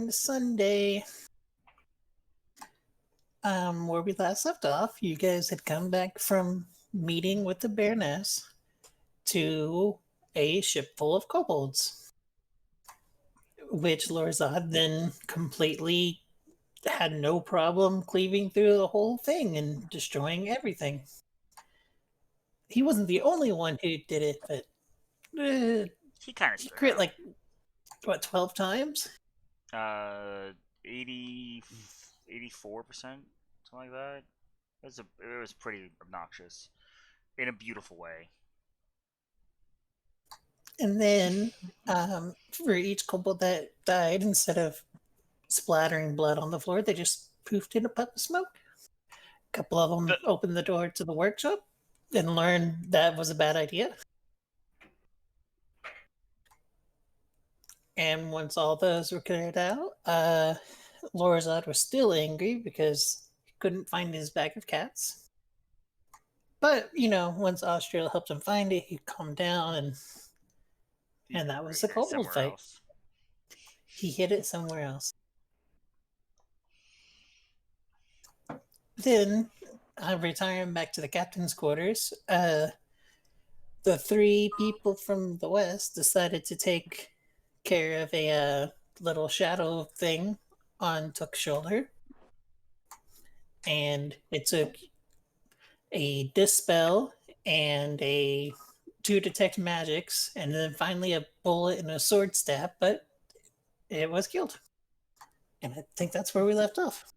on Sunday, where we last left off, you guys had come back from meeting with the Baroness to a ship full of kobolds, which Lorzad then completely had no problem cleaving through the whole thing and destroying everything. He wasn't the only one who did it, but He kind of he stood crit out. like, what, 12 times? 80, 84%, something like that. It was pretty obnoxious in a beautiful way. And then, for each kobold that died, instead of splattering blood on the floor, they just poofed in a puff of smoke. A couple of them opened the door to the workshop and learned that was a bad idea. And once all those were cleared out, Lorazad was still angry because he couldn't find his bag of cats. But, once Austria helped him find it, he calmed down, and that was the kobold Somewhere fight. else. He hid it somewhere else. Then, retiring back to the captain's quarters, the three people from the west decided to take care of a little shadow thing on Took's shoulder. And it took a dispel and a two detect magics, and then finally a bullet and a sword stab, but it was killed. And I think that's where we left off.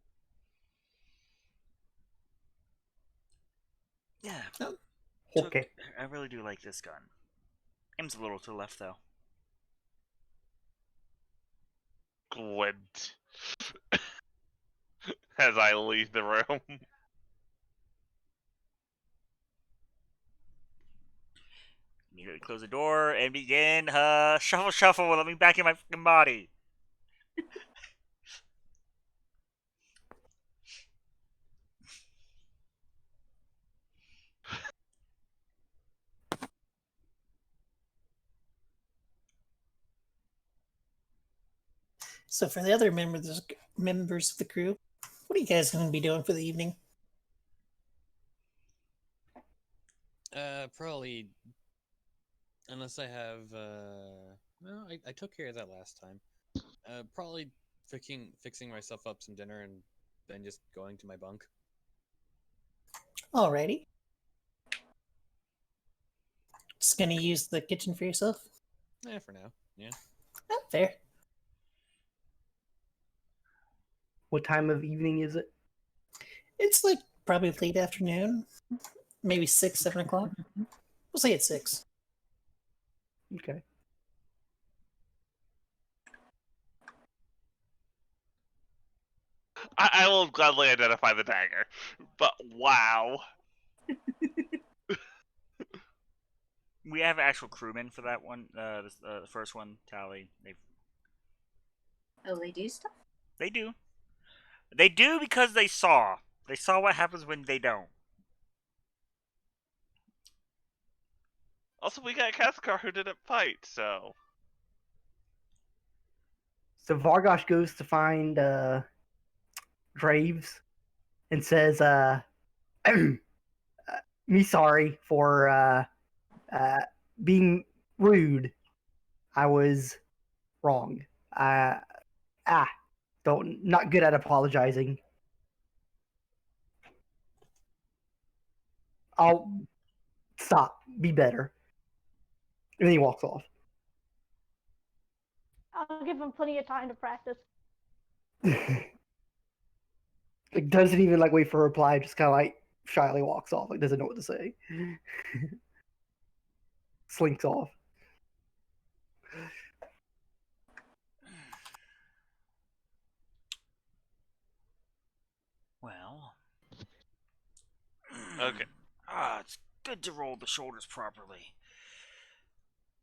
Yeah. Oh. Okay. I really do like this gun. Aim's a little to the left, though. Glint. As I leave the room. Immediately close the door and begin shuffle shuffle. Let me back in my fucking body. So for the other members of the crew, what are you guys going to be doing for the evening? Probably, unless I have, no, I took care of that last time. Probably fixing myself up some dinner and then just going to my bunk. Alrighty. Just going to use the kitchen for yourself? For now, yeah. Fair. What time of evening is it? It's like probably late afternoon, maybe 6, 7 o'clock. We'll say it's 6. Okay. I will gladly identify the dagger, but wow. We have actual crewmen for that one. The first one, Tally. They do stuff? They do. They do because they saw. They saw what happens when they don't. Also, we got Kaskar who didn't fight, so. So Vargosh goes to find Graves and says, me sorry for being rude. I was wrong. Not good at apologizing. I'll stop. Be better. And then he walks off. I'll give him plenty of time to practice. Like, doesn't even like wait for a reply, just kind of like shyly walks off, like doesn't know what to say. Slinks off. Well. Okay. It's good to roll the shoulders properly.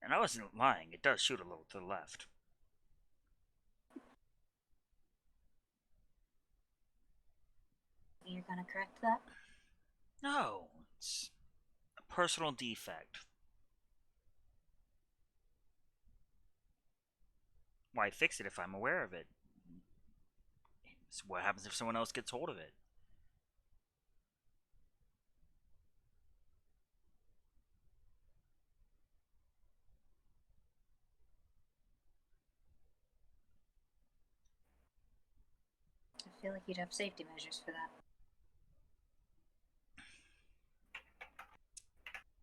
And I wasn't lying. It does shoot a little to the left. You're gonna correct that? No, it's a personal defect. Why fix it if I'm aware of it? So what happens if someone else gets hold of it? I feel like you'd have safety measures for that.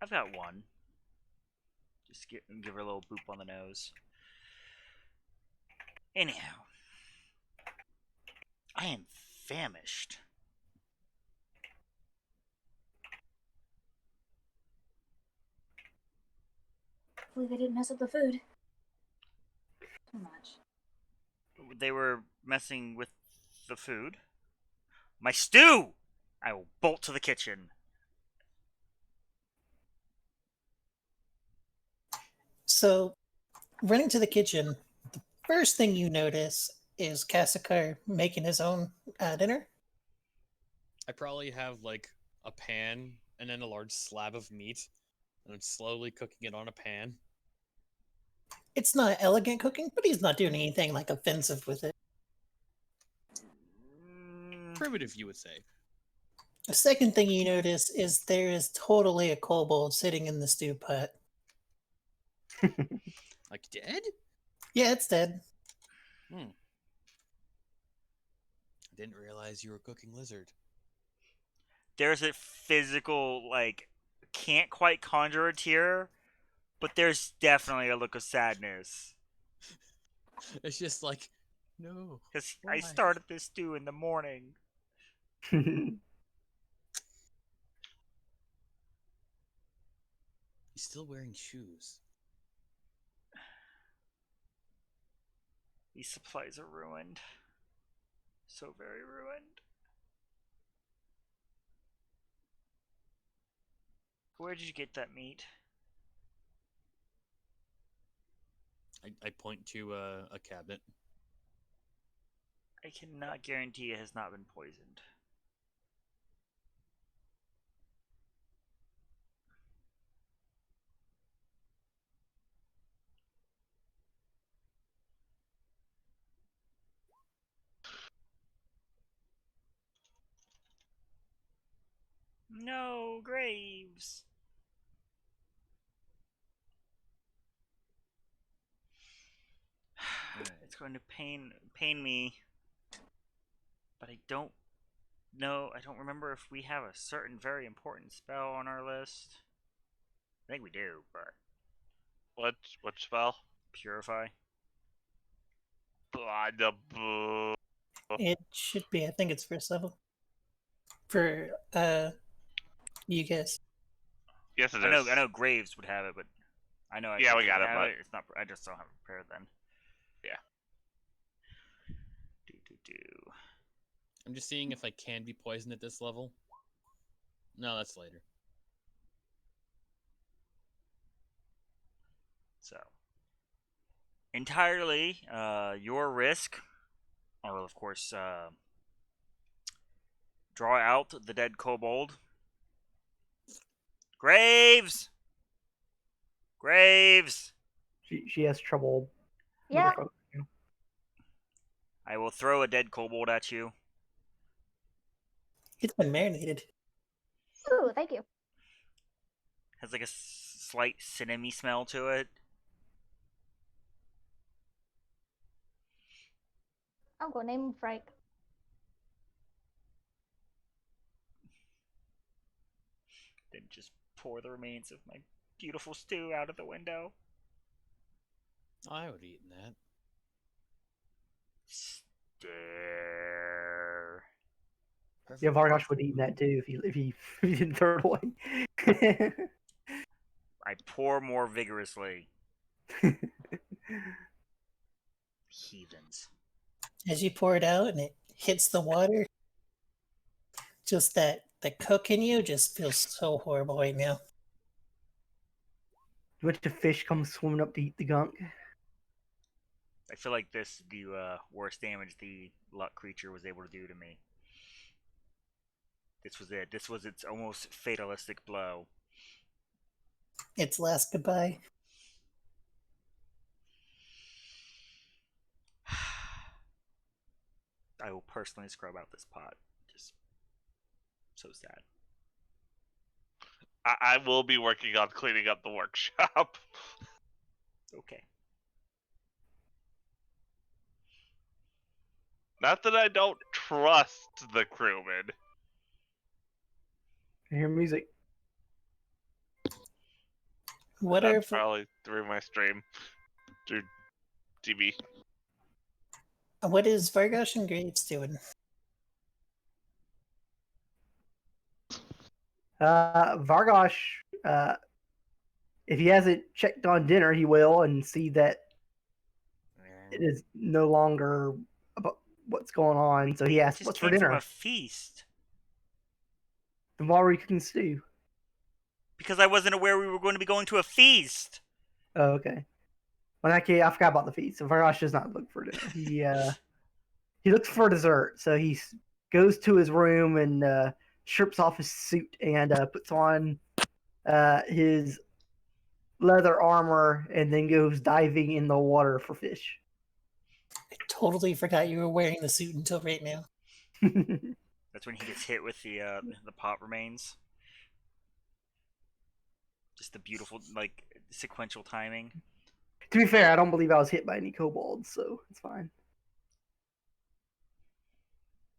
I've got one. Just give her a little boop on the nose. Anyhow, I am famished. Hopefully they didn't mess up the food. Too much. They were messing with the food. My stew! I will bolt to the kitchen. So, running to the kitchen, the first thing you notice is Kassakar making his own dinner. I probably have like a pan and then a large slab of meat, and I'm slowly cooking it on a pan. It's not elegant cooking, but he's not doing anything like offensive with it. Primitive, you would say. The second thing you notice is there is totally a kobold sitting in the stew pot. Like dead? Yeah, it's dead. I didn't realize you were cooking lizard. There's a physical, like, can't quite conjure a tear, but there's definitely a look of sadness. It's just like, no. Because Why? I started this stew in the morning. He's still wearing shoes. These supplies are ruined. So very ruined. Where did you get that meat? I point to a cabinet. I cannot guarantee it has not been poisoned. No, Graves. It's going to pain me, but I don't know. I don't remember if we have a certain very important spell on our list. I think we do, but What spell? purify. It should be. I think it's first level. For you guys. Yes, it I is. know Graves would have it, but I know I Yeah, we should got it, have but- It's not. I just don't have it prepared then. Yeah. Do. I'm just seeing if I can be poisoned at this level. No, that's later. So, entirely your risk. I will, of course, draw out the dead kobold. Graves! Graves! She has trouble. with Yeah. her focus, you know? I will throw a dead kobold at you. It's been marinated. Ooh, thank you. Has like a slight cinnamon smell to it. I'm gonna name him Frank. Then just pour the remains of my beautiful stew out of the window. I would have eaten that. Stare. Yeah, Perfect. Vargosh would eat that too if he if he didn't throw it away. I pour more vigorously. Heathens. As you pour it out and it hits the water, just that the cook in you just feels so horrible right now. A bunch of fish come swimming up to eat the gunk. I feel like this is the worst damage the luck creature was able to do to me. This was it. This was its almost fatalistic blow. Its last goodbye. I will personally scrub out this pot. Just so sad. I will be working on cleaning up the workshop. Okay. Not that I don't trust the crewmen. I hear music. What are That's probably through my stream. Through TV. what is Vargosh and Graves doing? Vargosh, if he hasn't checked on dinner, he will and see that it is no longer about what's going on. So he asks, Just "What's for came from dinner?" a feast. Then why were you cooking stew? Because I wasn't aware we were going to be going to a feast. Oh, okay. Well, in that case, I forgot about the feast. So Vargosh does not look for dinner. He looks for dessert. So he goes to his room and strips off his suit and puts on his leather armor and then goes diving in the water for fish. I totally forgot you were wearing the suit until right now. That's when he gets hit with the pot remains. Just the beautiful like sequential timing. To be fair, I don't believe I was hit by any kobolds, so it's fine.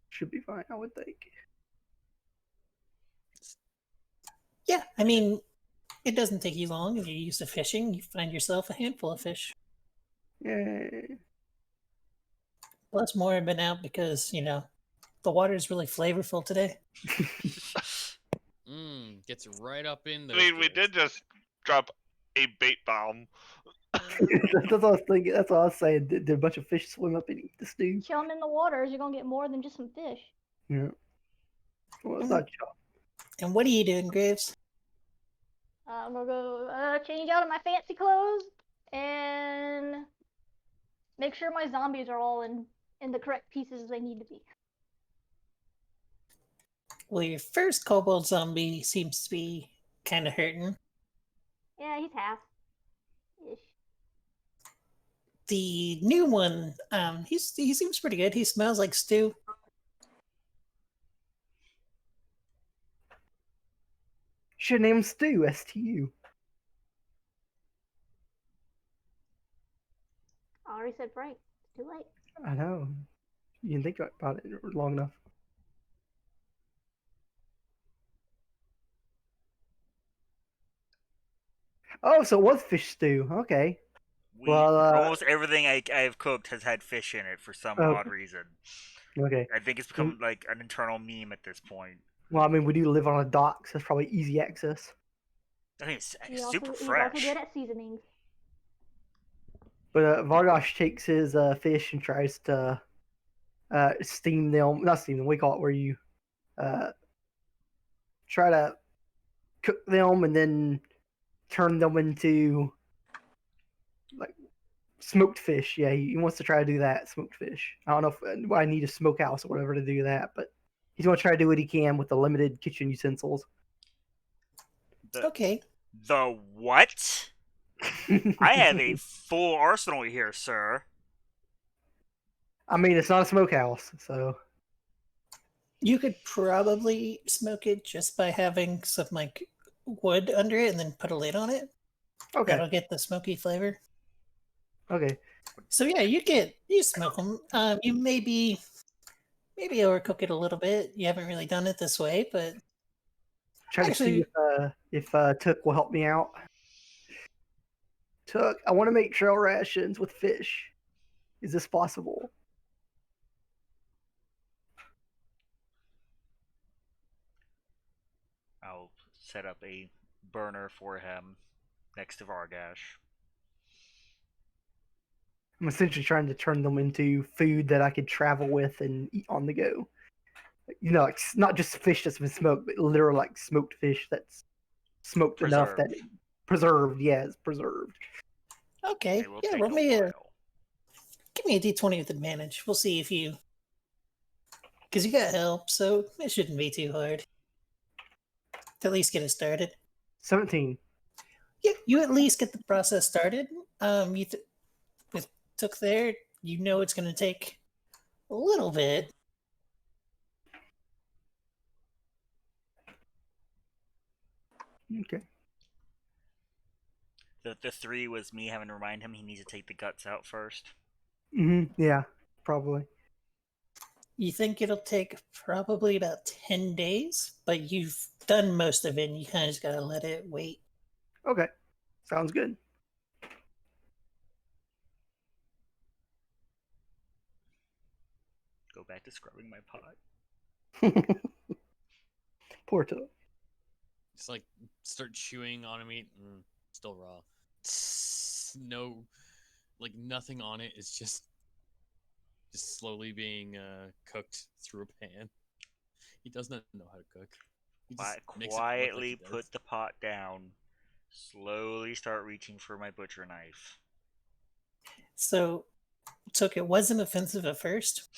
Should be fine, I would think. Yeah, I mean, it doesn't take you long. If you're used to fishing, you find yourself a handful of fish. Yay. Plus, more have been out because, you know, the water is really flavorful today. Gets right up in I those. mean, we gills. did just drop a bait bomb. That's what I was thinking. That's what I was saying. Did a bunch of fish swim up and eat the stew? Chilling in the waters, you're gonna get more than just some fish. Yeah. Well, it's not chop. And what are you doing, Graves? I'm gonna go change out of my fancy clothes and make sure my zombies are all in the correct pieces they need to be. Well, your first kobold zombie seems to be kind of hurting. Yeah, he's half. Ish. The new one, he seems pretty good. He smells like stew. Should name him Stu, S-T-U. I already said Frank. It's too late. I know. You didn't think about it long enough. Oh, so it was fish stew. Okay. Well, almost everything I have cooked has had fish in it for some odd reason. Okay. I think it's become like an internal meme at this point. Well, I mean, we do live on a dock, so that's probably easy access. I think it's He's super also fresh. good at seasonings. But Vargosh takes his fish and tries to steam them. Not steam them. We call it where you try to cook them and then turn them into like smoked fish. Yeah, he wants to try to do that, smoked fish. I don't know if I need a smokehouse or whatever to do that, but he's going to try to do what he can with the limited kitchen utensils. Okay. The what? I have a full arsenal here, sir. I mean, it's not a smokehouse, so You could probably smoke it just by having some like wood under it and then put a lid on it. okay, That'll get the smoky flavor. okay. So yeah, you smoke them. You maybe overcook it a little bit. You haven't really done it this way, but Try to see if Took will help me out. Took, I want to make trail rations with fish. Is this possible? I'll set up a burner for him next to Vargash. I'm essentially trying to turn them into food that I could travel with and eat on the go. You know, like, not just fish that's been smoked, but literal like smoked fish that's smoked enough that preserved. Yeah, it's preserved. okay. It will Yeah, take roll a me while. give me a d20 with advantage. We'll see if you, because you got help, so it shouldn't be too hard to at least get it started. 17. Yeah, you at least get the process started. You with Took there, you know it's going to take a little bit, Okay. The 3 was me having to remind him he needs to take the guts out first. Yeah, probably. You think it'll take probably about 10 days, but you've done most of it and you kind of just gotta let it wait. Okay. Sounds good. Go back to scrubbing my pot. Poor Toad. Just like start chewing on a meat, still raw. No, like nothing on it. It's just slowly being cooked through a pan. He does not know how to cook. He just makes it look like Quietly he does. put the pot down. Slowly start reaching for my butcher knife. So, Took, it wasn't offensive at first.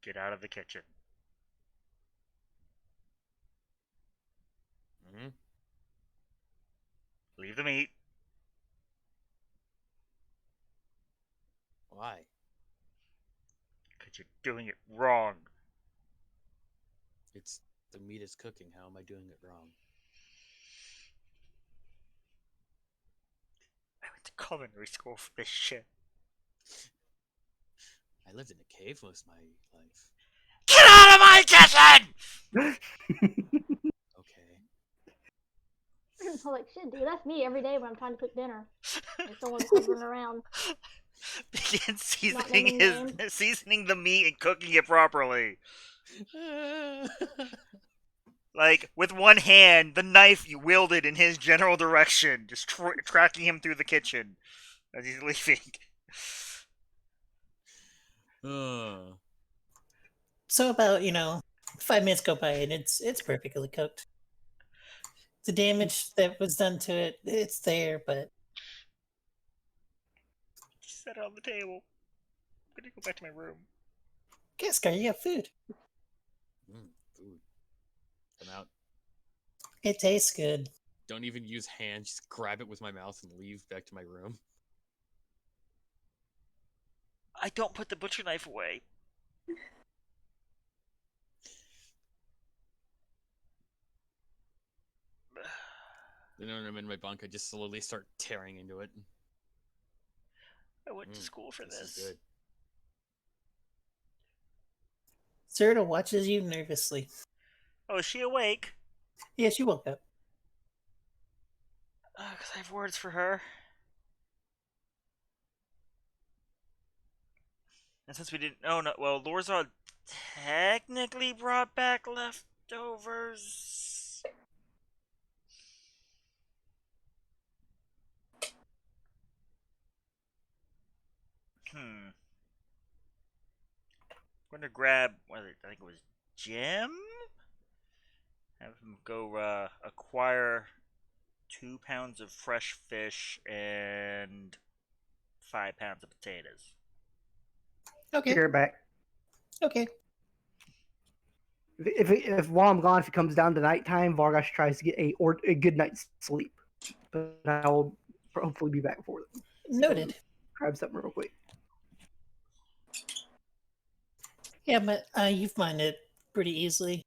Get out of the kitchen. Mhm. Leave the meat. Why? Because you're doing it wrong. It's the meat is cooking. How am I doing it wrong? I went to culinary school for this shit. I lived in a cave most of my life. Get out of my kitchen! Okay. I'm like, shit, dude, that's me every day when I'm trying to cook dinner. And someone's hovering around. Begin naming seasoning the meat and cooking it properly. Like, with one hand, the knife you wielded in his general direction, just tracking him through the kitchen as he's leaving. So about 5 minutes go by and it's perfectly cooked. The damage that was done to it, it's there, but Just set it on the table. I'm gonna go back to my room. Gaskar, you have food. Food. Come out. It tastes good. Don't even use hands. Just grab it with my mouth and leave back to my room. I don't put the butcher knife away. Then when I'm in my bunk, I just slowly start tearing into it. I went to school for This this. is good. Serta watches you nervously. Oh, is she awake? Yeah, she woke up. Because I have words for her. And since we didn't... Oh, no. Well, Lorzod technically brought back leftovers. I'm going to grab... I think it was Jim? Have him go acquire 2 pounds of fresh fish and 5 pounds of potatoes. Okay. Get her back. Okay. If while I'm gone, if it comes down to nighttime, Vargas tries to get a good night's sleep. But I will hopefully be back before then. Noted. Grab something real quick. Yeah, but you find it pretty easily.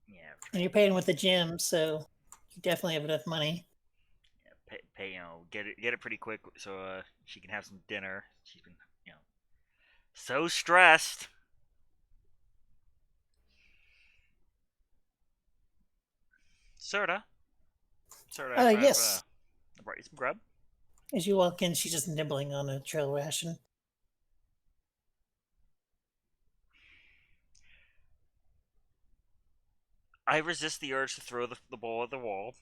Yeah, And you're paying with the gym, so you definitely have enough money. yeah, pay get it pretty quick so she can have some dinner. She's been so stressed. Serta, Yes. I brought you some grub. As you walk in, she's just nibbling on a trail ration. I resist the urge to throw the bowl at the wall.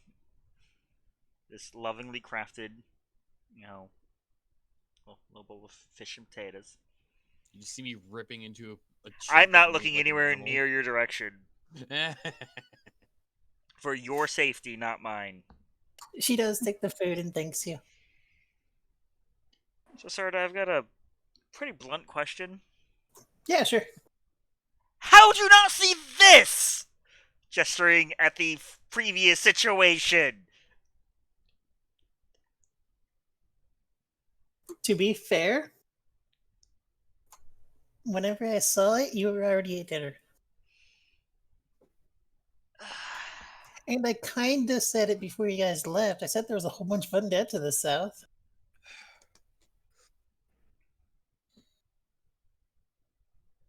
This lovingly crafted, little bowl of fish and potatoes. You see me ripping into a chunk I'm not of meat looking like an anywhere animal. near your direction. For your safety, not mine. She does take the food and thanks you. So, Serta, I've got a pretty blunt question. Yeah, sure. How'd you not see this? Gesturing at the previous situation. To be fair, Whenever I saw it, you were already at dinner. And I kind of said it before you guys left. I said there was a whole bunch of undead to the south.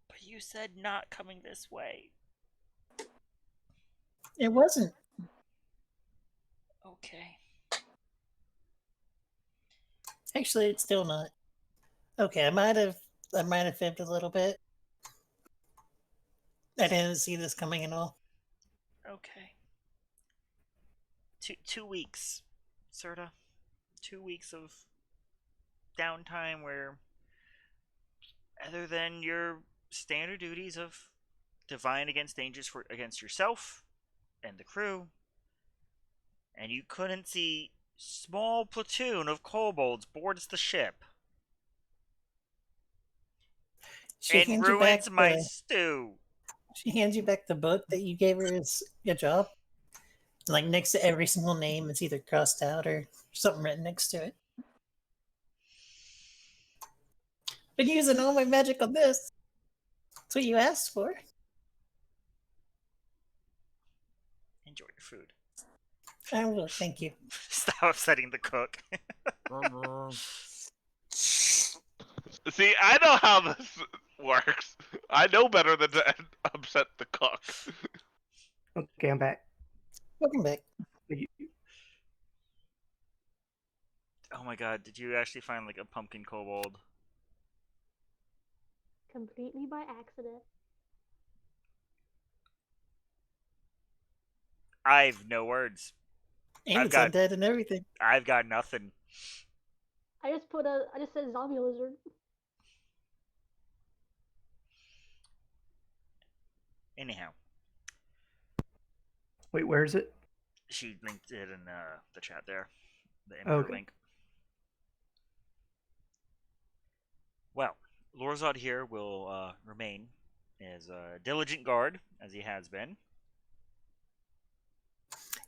But you said not coming this way. It wasn't. Okay. Actually, it's still not. Okay, I might have fibbed a little bit. I didn't see this coming at all. Okay. 2 weeks, Serta. 2 weeks of downtime where, other than your standard duties of divine against dangers against yourself and the crew, and you couldn't see small platoon of kobolds boards the ship She and hands you back ruins my the stew. she hands you back the book that you gave her as a job. Like next to every single name, it's either crossed out or something written next to it. Been using all my magic on this. That's what you asked for. Enjoy your food. I will, thank you. Stop upsetting the cook. See, I know how this works. I know better than to upset the cook. Okay, I'm back. Welcome back. Oh my god, did you actually find like a pumpkin kobold? Completely by accident. I've no words. And I've it's got- undead and everything. I've got nothing. I just said zombie lizard. Anyhow, Wait, where is it? she linked it in the chat there. The Emperor Okay. link. Well, Lorzod here will remain as a diligent guard, as he has been.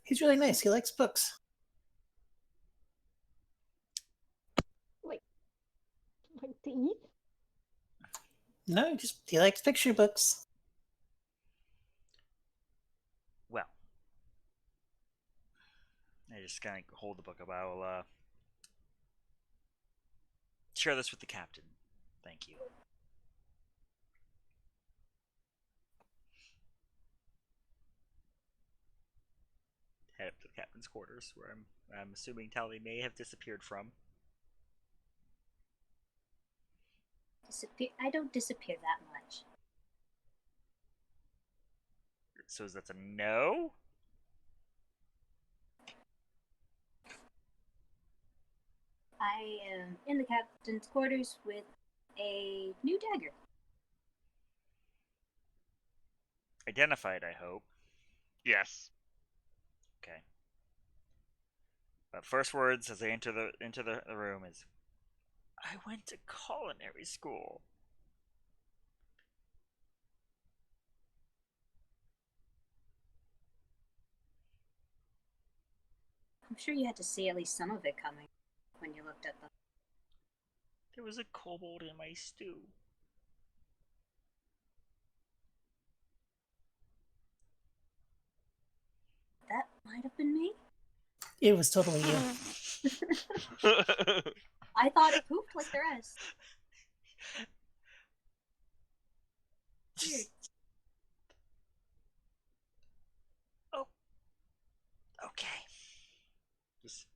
He's really nice. He likes books. Like to eat? No, he likes picture books. Well, I just kind of hold the book up. I will share this with the captain. Thank you. Head up to the captain's quarters, where I'm assuming Tally may have disappeared from. I don't disappear that much. So that's a no? I am in the captain's quarters with a new dagger. Identified, I hope. Yes. Okay. But first words as I enter the room is, I went to culinary school. I'm sure you had to see at least some of it coming when you looked at them. There was a kobold in my stew. That might have been me. It was totally you. I thought it pooped like the rest. Weird. Oh. Okay. Just.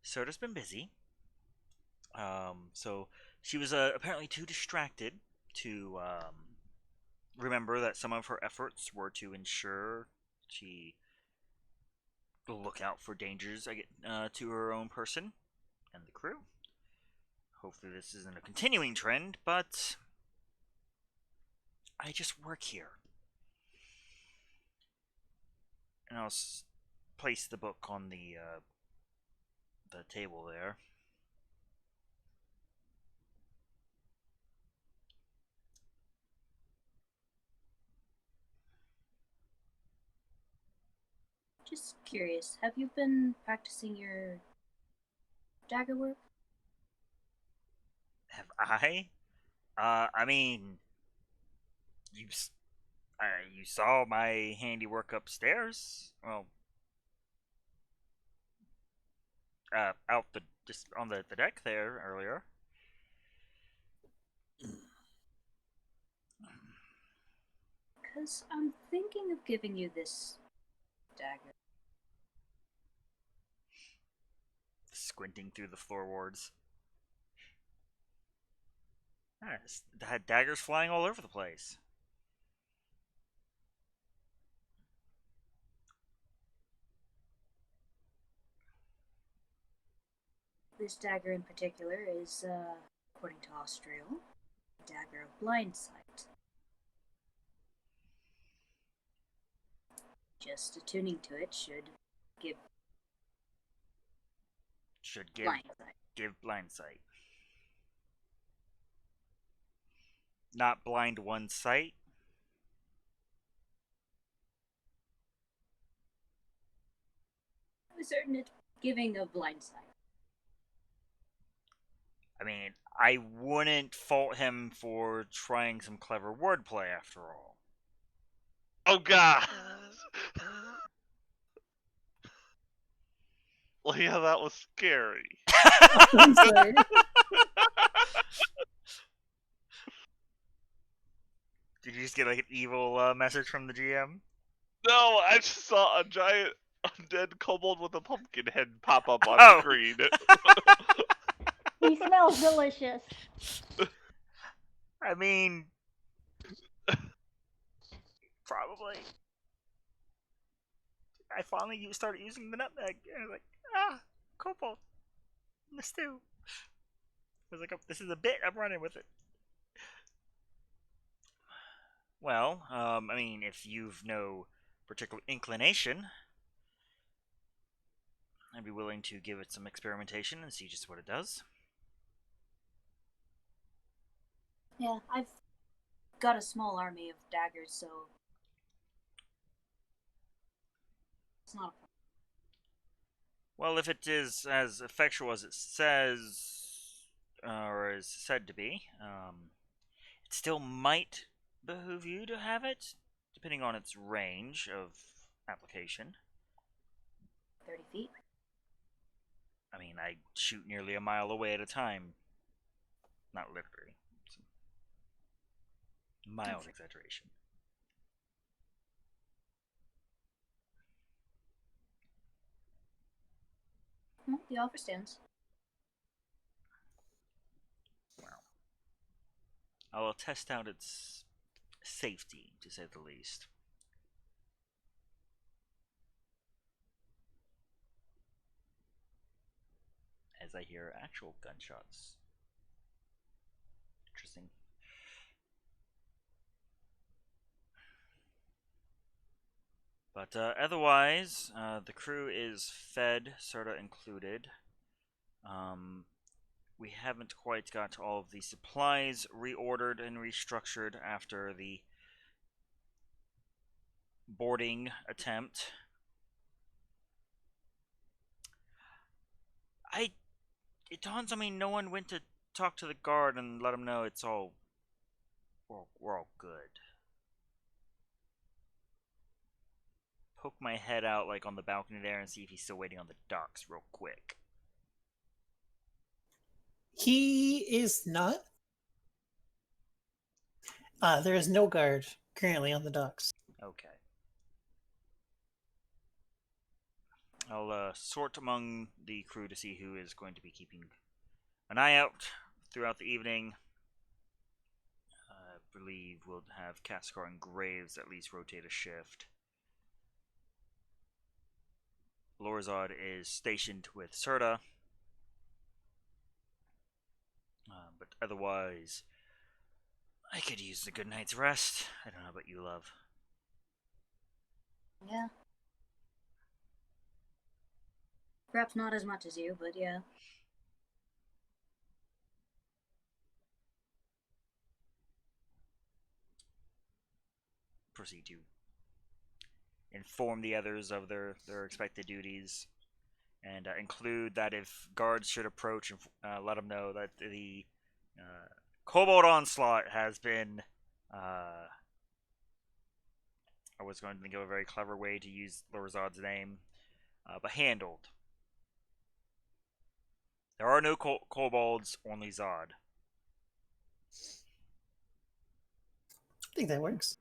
Soda's been busy. So she was apparently too distracted to remember that some of her efforts were to ensure she look out for dangers to her own person and the crew. Hopefully this isn't a continuing trend, but I just work here. And I'll place the book on the table there. Just curious, have you been practicing your dagger work? Have I? I mean, you you saw my handiwork upstairs. Well, out the just on the deck there earlier. Because I'm thinking of giving you this dagger. Squinting through the floorboards. Had daggers flying all over the place. This dagger in particular is, according to Austriel, a dagger of blind sight. Just attuning to it give Should give blind sight. give blind sight. Not blind one's sight. I'm certain it's giving a blind sight. I mean, I wouldn't fault him for trying some clever wordplay after all. Oh god. Well, yeah, that was scary. I'm sorry. Did you just get like an evil message from the GM? No, I just saw a giant undead kobold with a pumpkin head pop up on Oh. screen. He smells delicious. I mean, probably. I finally started using the nutmeg, and I was like, kobold, in the stew. I was like, oh, this is a bit. I'm running with it. Well, I mean, if you've no particular inclination, I'd be willing to give it some experimentation and see just what it does. Yeah, I've got a small army of daggers, so it's not a problem. Well, if it is as effectual as it says, or is said to be, it still might behoove you to have it, depending on its range of application. 30 feet. I mean, I shoot nearly a mile away at a time. Not literally. It's a mild exaggeration. Well, the offer stands. Well, I will test out its safety, to say the least. As I hear actual gunshots. Interesting. But otherwise, the crew is fed, Serta included. We haven't quite got all of the supplies reordered and restructured after the boarding attempt. It dawns on me no one went to talk to the guard and let him know it's all we're all good. Poke my head out like on the balcony there and see if he's still waiting on the docks real quick. He is not. There is no guard currently on the docks. Okay. I'll sort among the crew to see who is going to be keeping an eye out throughout the evening. I believe we'll have Kaskar and Graves at least rotate a shift. Lorzod is stationed with Serta. But otherwise, I could use a good night's rest. I don't know about you, love. Yeah. Perhaps not as much as you, but yeah. Proceed to inform the others of their expected duties and include that if guards should approach, and let them know that the kobold onslaught has been. I was going to think of a very clever way to use Lorazad's name, but handled. There are no kobolds, only Zod. I think that works.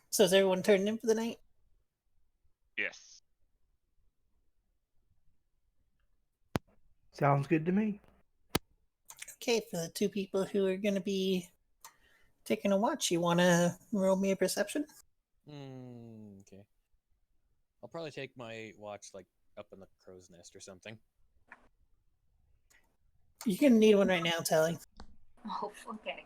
So is everyone turning in for the night? Yes. Sounds good to me. Okay, for the two people who are going to be taking a watch, you want to roll me a perception? Okay. I'll probably take my watch like up in the crow's nest or something. You're going to need one right now, Tally. Oh, okay.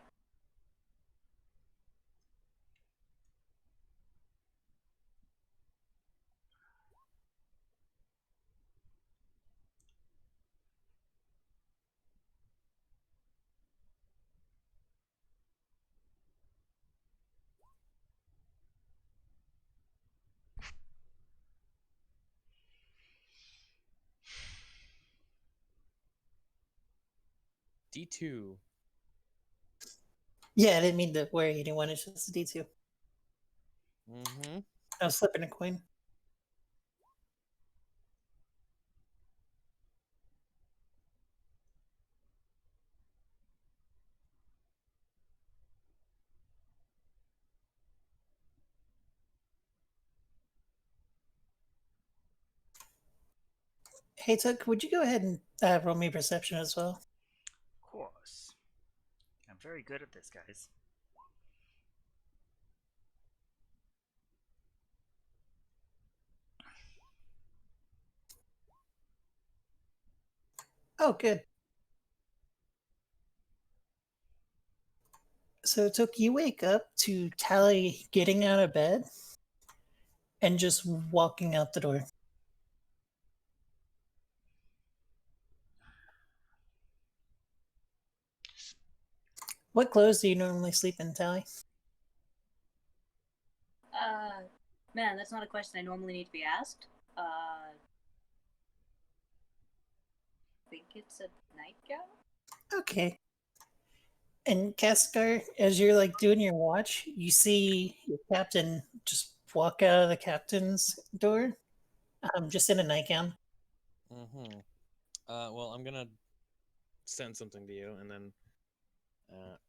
D2. Yeah, I didn't mean to worry anyone. It's just a D2. Mm-hmm. I was flipping a coin. Hey, Tuck, would you go ahead and roll me perception as well? Of course. I'm very good at this, guys. Oh, good. So, Tuck, you wake up to Tally getting out of bed and just walking out the door. What clothes do you normally sleep in, Tally? Man, that's not a question I normally need to be asked. I think it's a nightgown? Okay. And Cascar, as you're like doing your watch, you see your captain just walk out of the captain's door, just in a nightgown. Mm-hmm. Well, I'm gonna send something to you, and then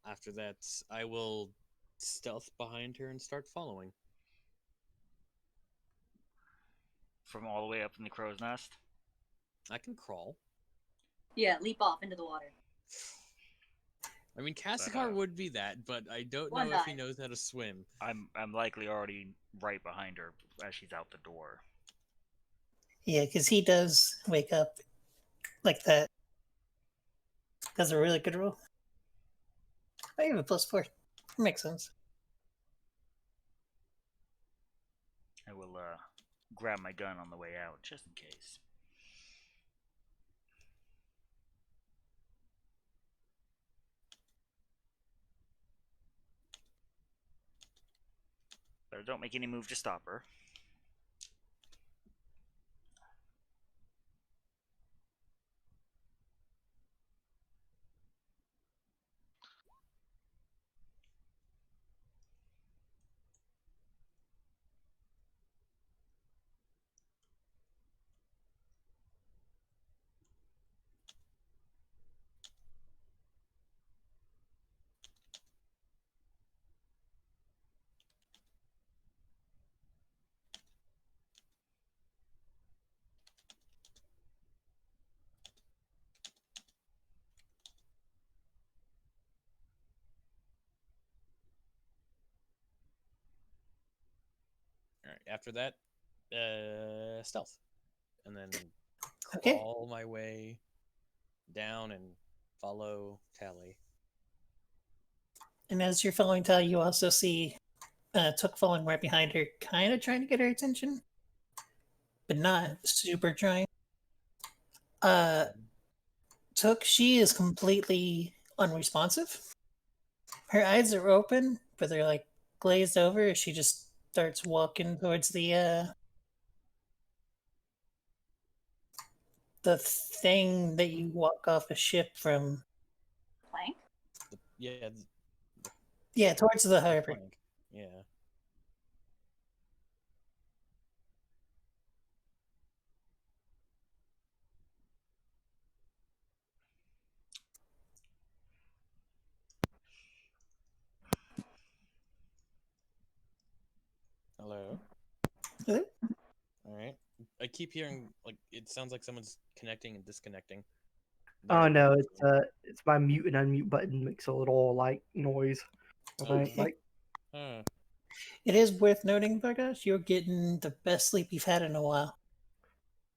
after that, I will stealth behind her and start following. From all the way up in the crow's nest. I can crawl. Yeah, leap off into the water. I mean, Kasakar would be that, but I don't One know if he dive. knows how to swim. I'm likely already right behind her as she's out the door. Yeah, because he does wake up like that. That's a really good roll. I have a +4. Makes sense. I will grab my gun on the way out, just in case. But don't make any move to stop her. All right. After that, stealth, and then Okay. crawl my way down and follow Tally. And as you're following Tally, you also see Took falling right behind her, kind of trying to get her attention, but not super trying. Took, she is completely unresponsive. Her eyes are open, but they're like glazed over. She just starts walking towards the thing that you walk off a ship from. Plank? Yeah, Yeah, towards the the harbor. plank. Yeah. Hello. Hello? All right. I keep hearing like it sounds like someone's connecting and disconnecting. Oh Very no, painful. it's my mute and unmute button makes a little like noise. I think. Okay. Like Huh. It is worth noting, Vargas, you're getting the best sleep you've had in a while.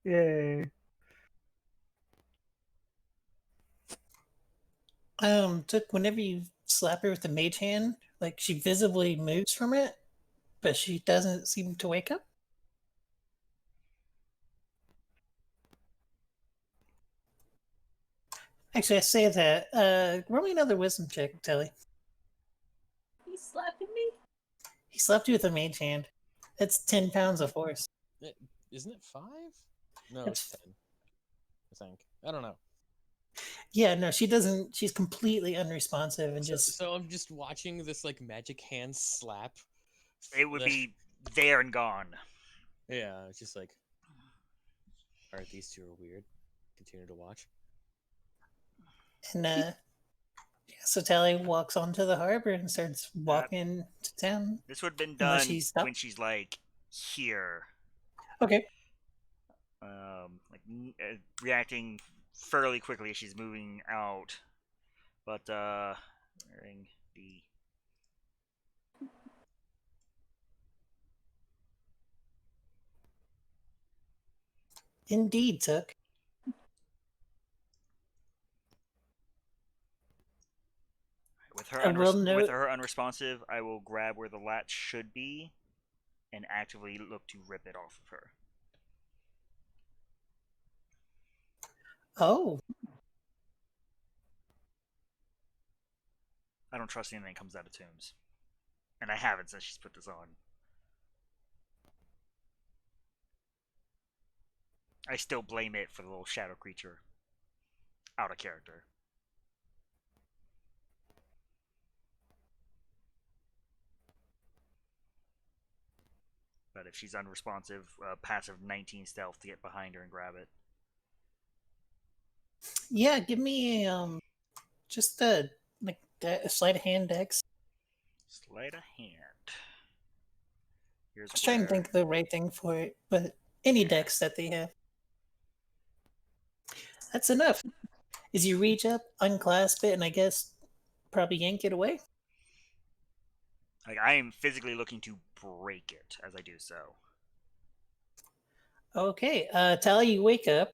yeah. Took whenever you slap her with the mage hand, like she visibly moves from it, but she doesn't seem to wake up. Actually, I say that. Roll me another wisdom check, Telly. He's slapping me? He slapped you with a mage hand. That's 10 pounds of force. Isn't it 5? No, It's- it's 10. I think. I don't know. Yeah, no, she doesn't. She's completely unresponsive and So, just. so I'm just watching this like magic hand slap. It would the- be there and gone. Yeah, it's just like. Alright, these two are weird. Continue to watch. And yeah, so Tally walks onto the harbor and starts walking to town. This would have been Unless done she's stuck. when she's like here, Okay. reacting fairly quickly as she's moving out. But wearing the Indeed, Took. with her I will note. with her unresponsive, I will grab where the latch should be and actively look to rip it off of her. Oh, I don't trust anything that comes out of tombs. And I haven't since she's put this on. I still blame it for the little shadow creature. Out of character. But if she's unresponsive, passive 19 stealth to get behind her and grab it. yeah. Give me just a sleight of hand dex. Sleight of hand. Here's Just trying to think of the right thing for it, but any dex that they have. That's enough. As you reach up, unclasp it, and I guess probably yank it away. Like I am physically looking to break it as I do so. Okay, Tally, you wake up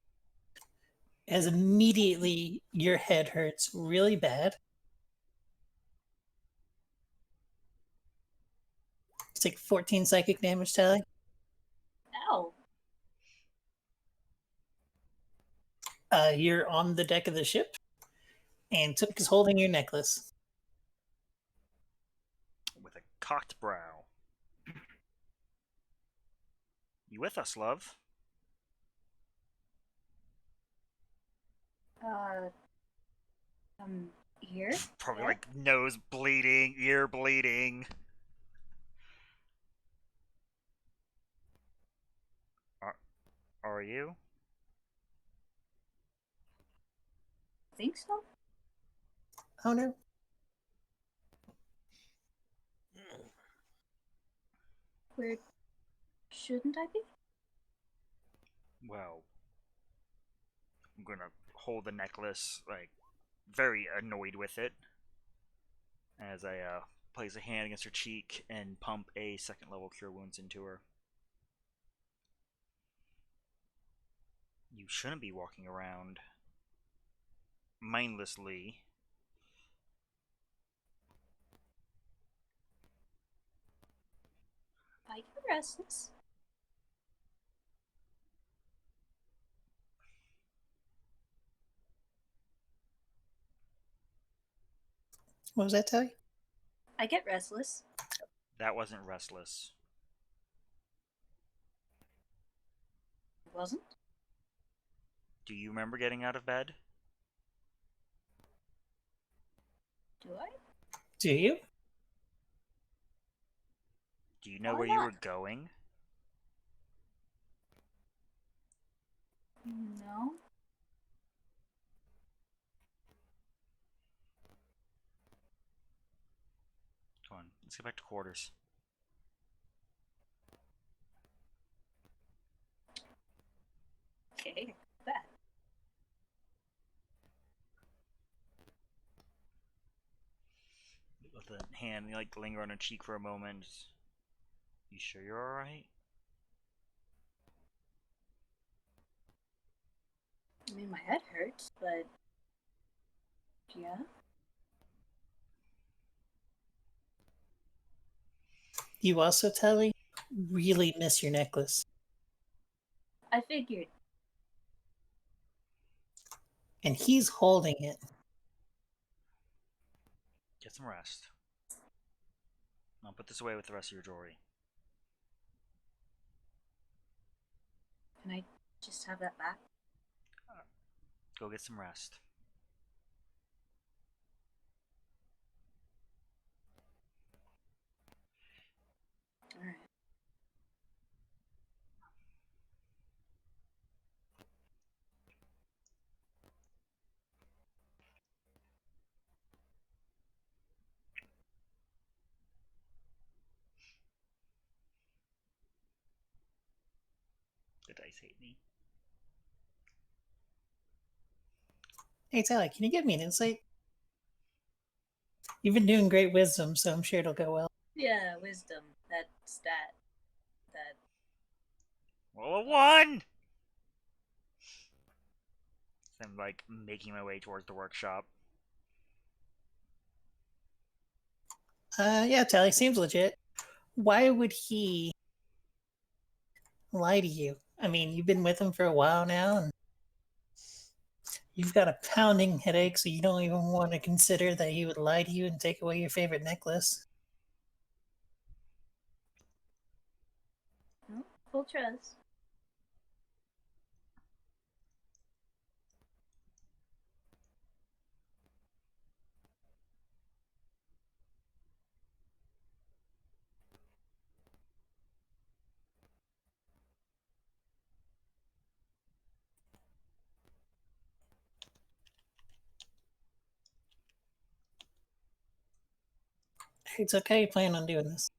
as immediately your head hurts really bad. Take 14 psychic damage, Tally. Ow. You're on the deck of the ship, and Took is holding your necklace. With a cocked brow. You with us, love? Here? Probably Yeah. like nose bleeding, ear bleeding. Are you? Think so? Oh no. Where shouldn't I be? Well, I'm gonna hold the necklace, like, very annoyed with it, as I place a hand against her cheek and pump a second level cure wounds into her. You shouldn't be walking around mindlessly. I get restless. What was that, Tally? I get restless. That wasn't restless. wasn't. Do you remember getting out of bed? Do I? Do you? Do you know Why where you not? were going? No. Come on, let's get back to quarters. Okay, that. Let the hand like linger on her cheek for a moment. You sure you're alright? I mean, my head hurts, but yeah. You also, Telly, really miss your necklace. I figured. And he's holding it. Get some rest. I'll put this away with the rest of your jewelry. Can I just have that back? Go get some rest. Alright. The dice hate me. Hey, Telly, can you give me an insight? You've been doing great wisdom, so I'm sure it'll go well. Yeah, wisdom. That stat. That. Roll a 1! I'm like making my way towards the workshop. Yeah, Telly, seems legit. Why would he lie to you? I mean, you've been with him for a while now, and you've got a pounding headache, so you don't even want to consider that he would lie to you and take away your favorite necklace. Oh, full trust. It's okay, you plan on doing this.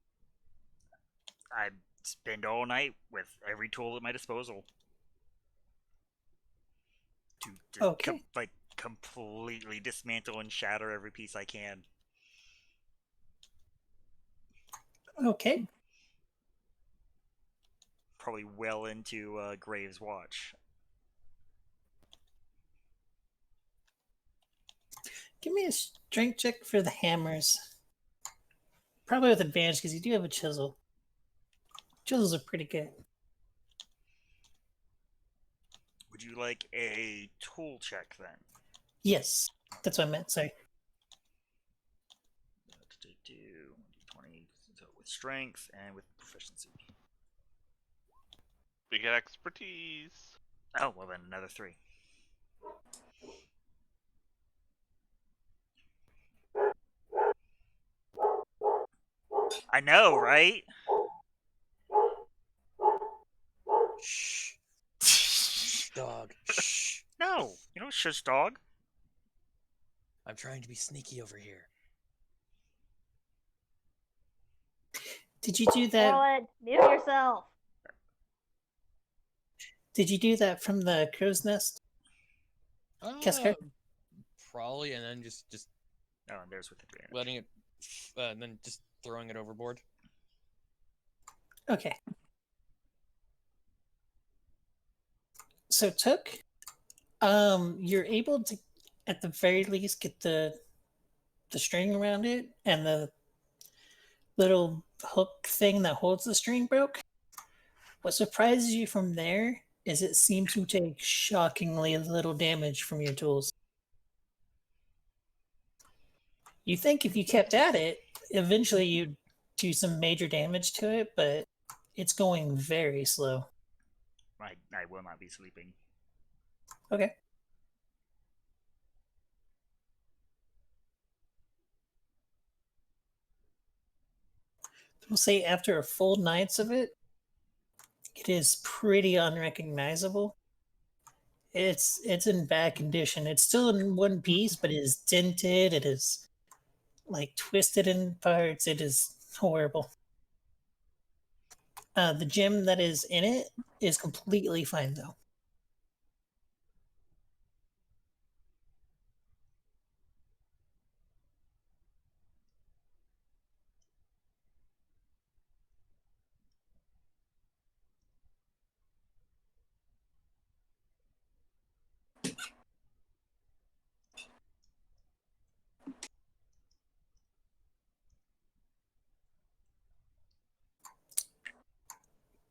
I spend all night with every tool at my disposal to just Okay. completely dismantle and shatter every piece I can. Okay. Probably well into Graves' watch. Give me a strength check for the hammers. Probably with advantage because you do have a chisel. Chisels are pretty good. Would you like a tool check then? Yes, that's what I meant. Sorry. 20 so with strength and with proficiency. We get expertise. Oh, well then another 3. I know, right? Shh. Shh, dog. Shh. No, you don't shush, dog. I'm trying to be sneaky over here. Did you do that? Roland, mute yourself. Did you do that from the crow's nest? Kesker? Probably, and then just Oh, and there's with advantage. letting it, and then just throwing it overboard. Okay. So Took, you're able to, at the very least, get the string around it, and the little hook thing that holds the string broke. What surprises you from there is it seems to take shockingly little damage from your tools. You think if you kept at it, eventually you'd do some major damage to it, but it's going very slow. I will not be sleeping. Okay. We'll say after a full night's of it, it is pretty unrecognizable. It's in bad condition. It's still in one piece, but it is dented. It is like twisted in parts. It is horrible. The gem that is in it is completely fine though.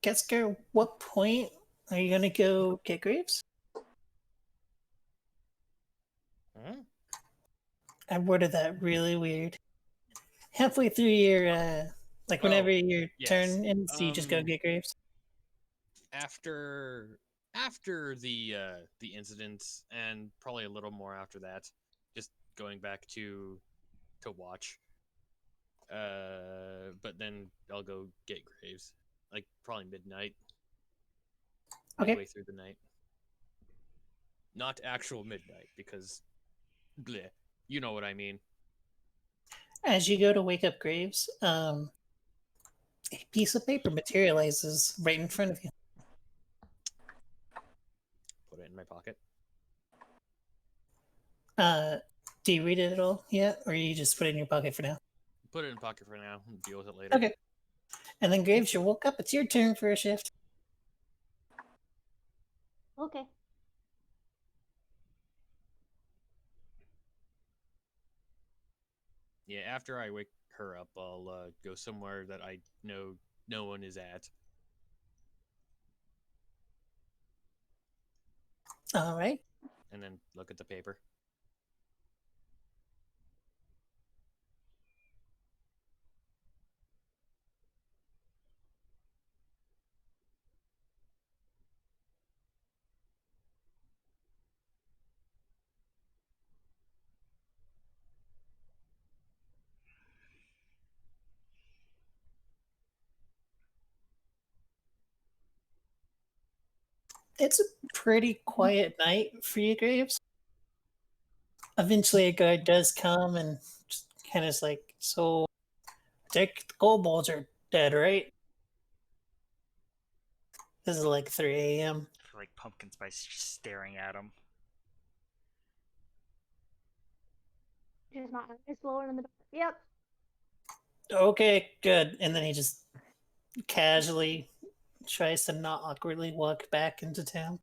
Kesker, what point are you gonna go get Graves? Hmm? I worded that really weird. Halfway through your like whenever Oh, your yes. turn ends, you just go get Graves. After the incident, and probably a little more after that, just going back to watch. But then I'll go get Graves, like probably midnight, Okay. midway through the night. Not actual midnight, because, bleh, you know what I mean. As you go to wake up Graves, a piece of paper materializes right in front of you. Put it in my pocket. Do you read it at all yet, or you just put it in your pocket for now? Put it in pocket for now. And deal with it later. Okay. And then Graves, you woke up. It's your turn for a shift. Okay. Yeah, after I wake her up, I'll go somewhere that I know no one is at. All right. And then look at the paper. It's a pretty quiet night for you, Graves. Eventually, a guard does come and just kind of is like, so, Dick, the kobolds are dead, right? This is like 3 a.m. I feel like Pumpkin Spice just staring at him. Just not. It's lower in the dark. Yep. Okay, good. And then he just casually tries to not awkwardly walk back into town.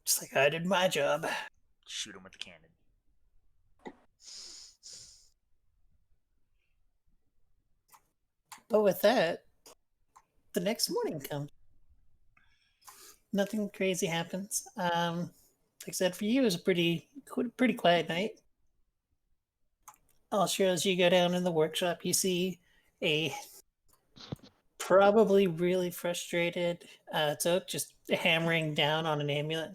Just like, I did my job. Shoot him with the cannon. But with that, the next morning comes. Nothing crazy happens. Like I said, for you, it was a pretty quiet night. Also, as you go down in the workshop, you see a probably really frustrated Took just hammering down on an amulet.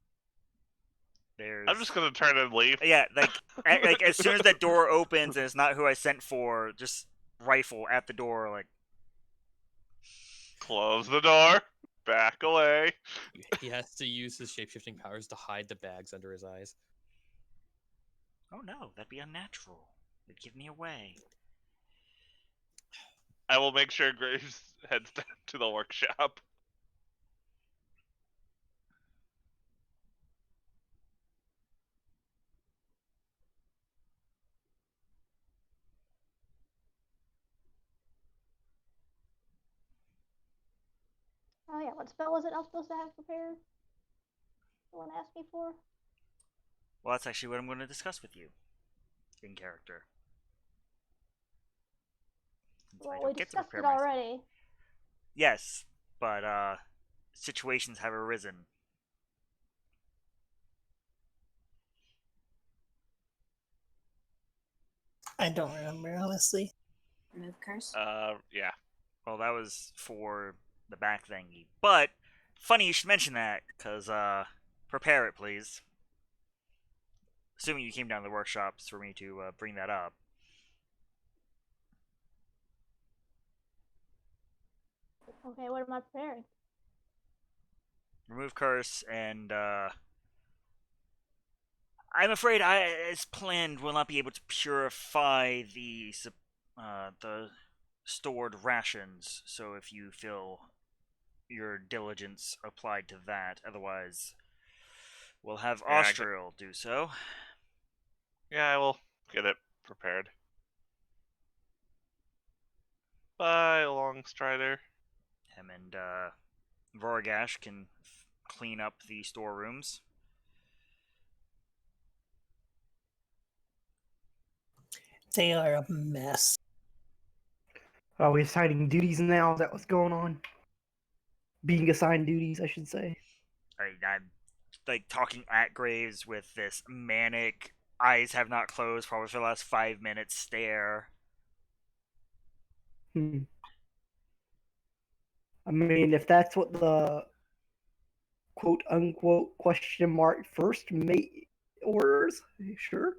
There's. I'm just gonna turn and leave. Yeah, like as soon as that door opens and it's not who I sent for, just rifle at the door. Like, Close the door. Back away. He has to use his shapeshifting powers to hide the bags under his eyes. oh no, that'd be unnatural. It'd give me away. I will make sure Graves heads down to the workshop. Oh yeah. What spell was it I was supposed to have prepared? Someone asked me for. Well, that's actually what I'm going to discuss with you in character. Since I Well, don't we get to discussed prepare it my- already. Yes, but situations have arisen. I don't remember, honestly. Remove curse. Yeah. Well, that was for the back thingy, but funny you should mention that, because, prepare it, please. Assuming you came down to the workshops for me to bring that up. Okay, what am I preparing? Remove curse, and, I'm afraid I, as planned, will not be able to purify the stored rations. So if you feel your diligence applied to that, otherwise, we'll have Yeah, Austrial do so. Yeah, I will get it prepared. Bye, Longstrider. Him and Voragash can clean up the storerooms. They are a mess. Are we assigning duties now? Is that what's going on? Being assigned duties, I should say. I'm like talking at Graves with this manic, eyes have not closed probably for the last 5 minutes stare. I mean, if that's what the quote unquote question mark first mate orders, sure.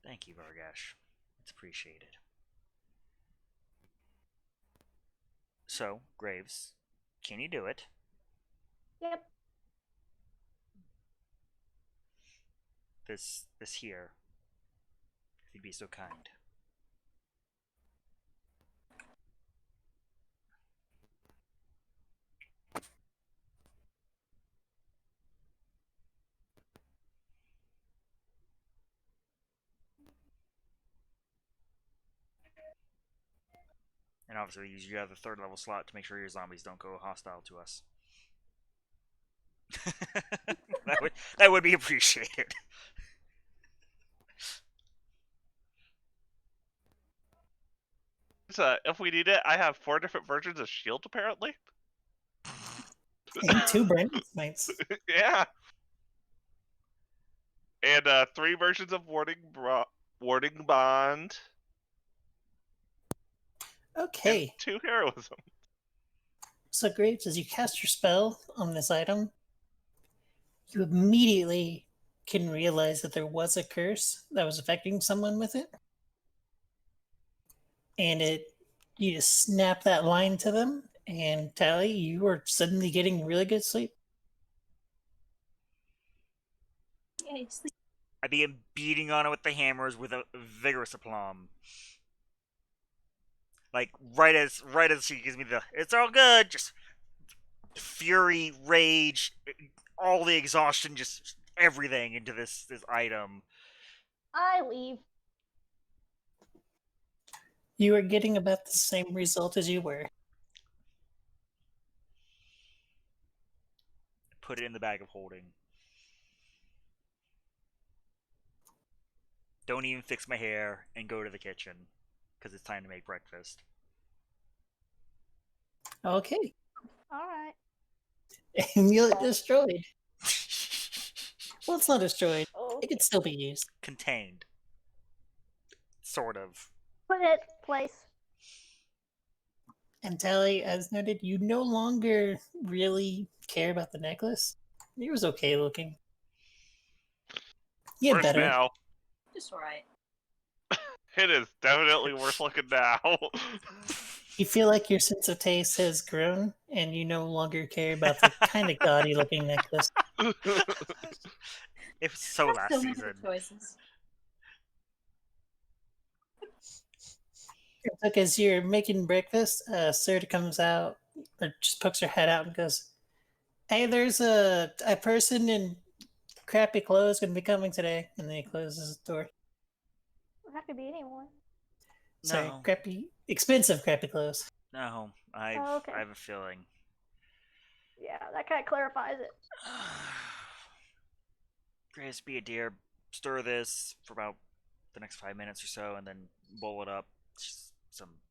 Thank you, Voragash. It's appreciated. So, Graves, can you do it? Yep. This here, if you'd be so kind. And obviously, you have the 3rd level slot to make sure your zombies don't go hostile to us. that would be appreciated. So, if we need it, I have 4 different versions of Shield apparently. And 2 branding smites. Yeah. And 3 versions of Warding Bond. Okay. And 2 heroism. So, Graves, as you cast your spell on this item, you immediately can realize that there was a curse that was affecting someone with it. And you just snap that line to them, and Tally, you are suddenly getting really good sleep. Yay, sleep. I begin beating on it with the hammers with a vigorous aplomb. Like right as she gives me the "it's all good," just fury, rage, all the exhaustion, just everything into this item. I leave. You are getting about the same result as you were. Put it in the bag of holding. Don't even fix my hair and go to the kitchen because it's time to make breakfast. Okay. Alright. Amulet destroyed. Well, it's not destroyed. Okay. It could still be used. Contained. Sort of. Put it in place. And Tally, as noted, you no longer really care about the necklace. It was okay looking. Yeah, Worse better. now. Just alright. It is definitely worth looking now. You feel like your sense of taste has grown, and you no longer care about the kind of gaudy looking necklace. It was so There's last so many season. good choices. Look, as you're making breakfast, Serta comes out, or just pokes her head out and goes, "Hey, there's a person in crappy clothes going to be coming today." And then he closes the door. That could be anyone. Sorry, No. expensive crappy clothes. No, Oh, okay. I have a feeling. Yeah, that kind of clarifies it. Grace, be a dear. Stir this for about the next 5 minutes or so, and then boil it up. Just some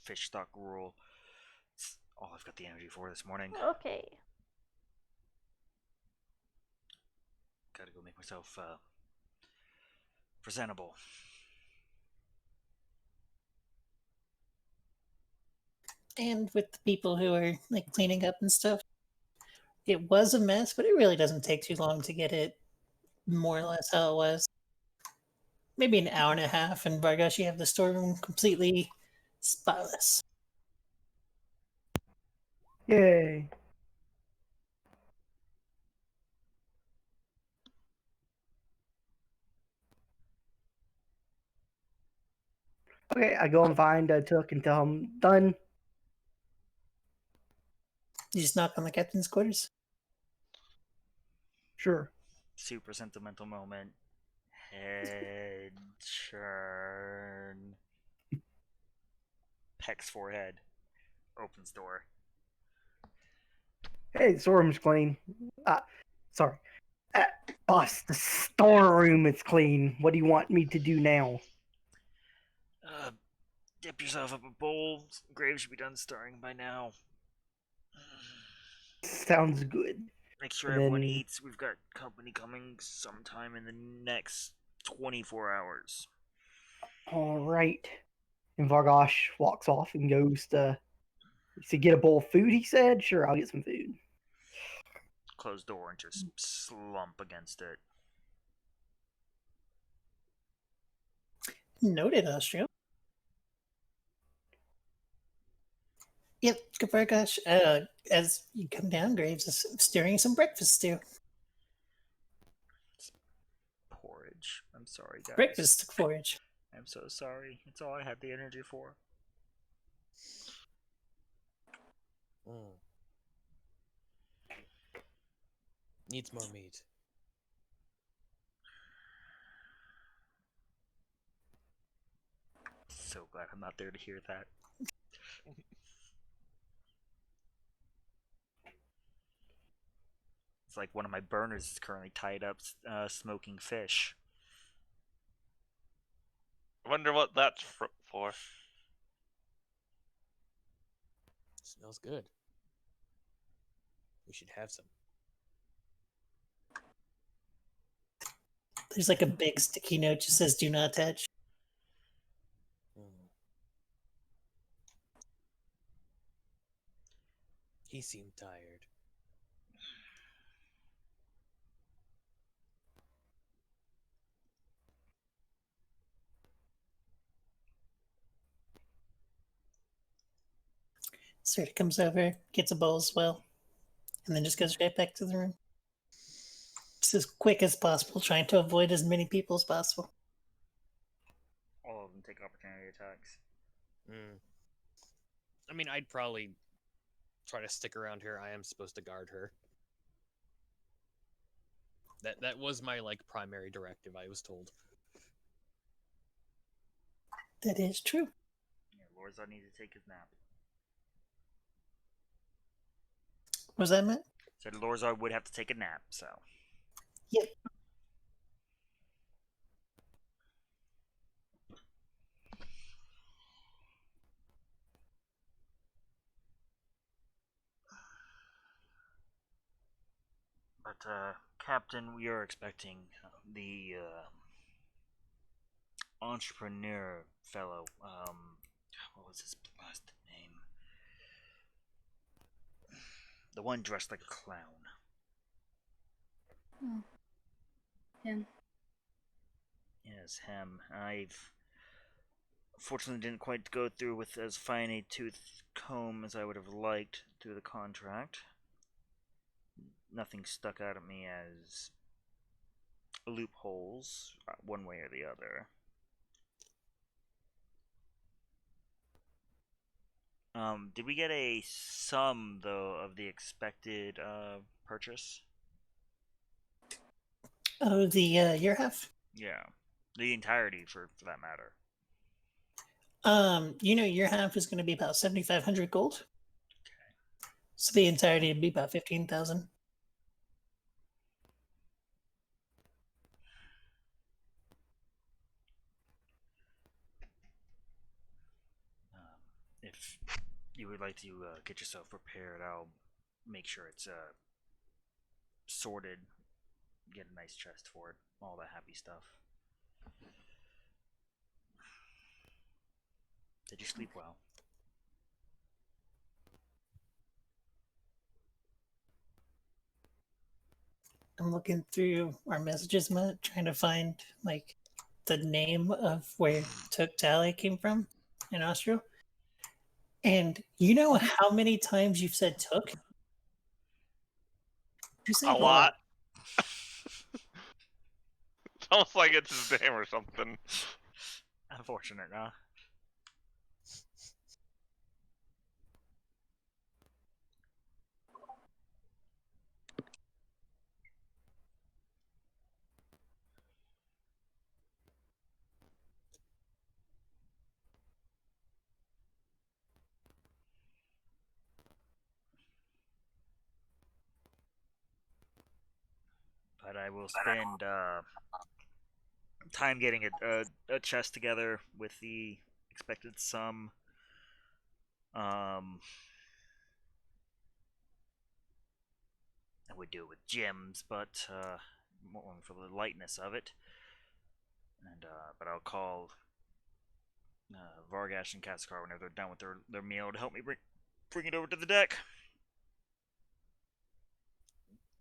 fish stock gruel. It's all I've got the energy for this morning. Okay. Gotta go make myself presentable. And with the people who are like cleaning up and stuff, it was a mess, but it really doesn't take too long to get it more or less how it was. Maybe an hour and a half, and Vargosh, you have the storeroom completely spotless. Yay. Okay, I go and find Took and tell him done. You just knock on the captain's quarters. Sure. Super sentimental moment. Head turn. Peck's forehead. Opens door. Hey, the storeroom's clean. Sorry. Boss, the storeroom is clean. What do you want me to do now? Dip yourself up a bowl. Grave should be done stirring by now. Sounds good. Make sure And everyone then- eats. We've got company coming sometime in the next 24 hours. All right. And Vargosh walks off and goes to get a bowl of food, he said. Sure, I'll get some food. Close door and just slump against it. Noted, Austria. Yep, Vargosh, as you come down, Graves is stirring some breakfast stew. Porridge. I'm sorry, guys. Breakfast forage. I'm so sorry. It's all I had the energy for. Mm. Needs more meat. So glad I'm not there to hear that. It's like one of my burners is currently tied up smoking fish. Wonder what that's for. Smells good. We should have some. There's like a big sticky note that says "Do not touch." Mm. He seemed tired. Serta comes over, gets a bowl as well, and then just goes right back to the room. Just as quick as possible, trying to avoid as many people as possible. All of them take opportunity attacks. Mm. I mean, I'd probably try to stick around here. I am supposed to guard her. That was my primary directive, I was told. That is true. Yeah, Lorzon needs to take his nap. What was that meant? Said Lorzar would have to take a nap, so. Yep. But, Captain, we are expecting the entrepreneur fellow. What was his last name? The one dressed like a clown. Oh. Him. Yes, him. I've fortunately didn't quite go through with as fine a tooth comb as I would have liked through the contract. Nothing stuck out at me as loopholes, one way or the other. Did we get a sum though of the expected purchase? Oh, the year half. Yeah, the entirety for that matter. Year half is going to be about 7,500 gold. So the entirety would be about 15,000. If you would like to get yourself prepared, I'll make sure it's sorted. Get a nice chest for it. All the happy stuff. Did you sleep well? I'm looking through our messages, trying to find like the name of where Tuk Tally came from in Austria. And you know how many times you've said Tuk? You say A lot. It's almost like it's his name or something. Unfortunate, huh? But I will spend time getting a chest together with the expected sum. I would do it with gems, but more for the lightness of it. And but I'll call Vargash and Kaskar whenever they're done with their meal to help me bring it over to the deck.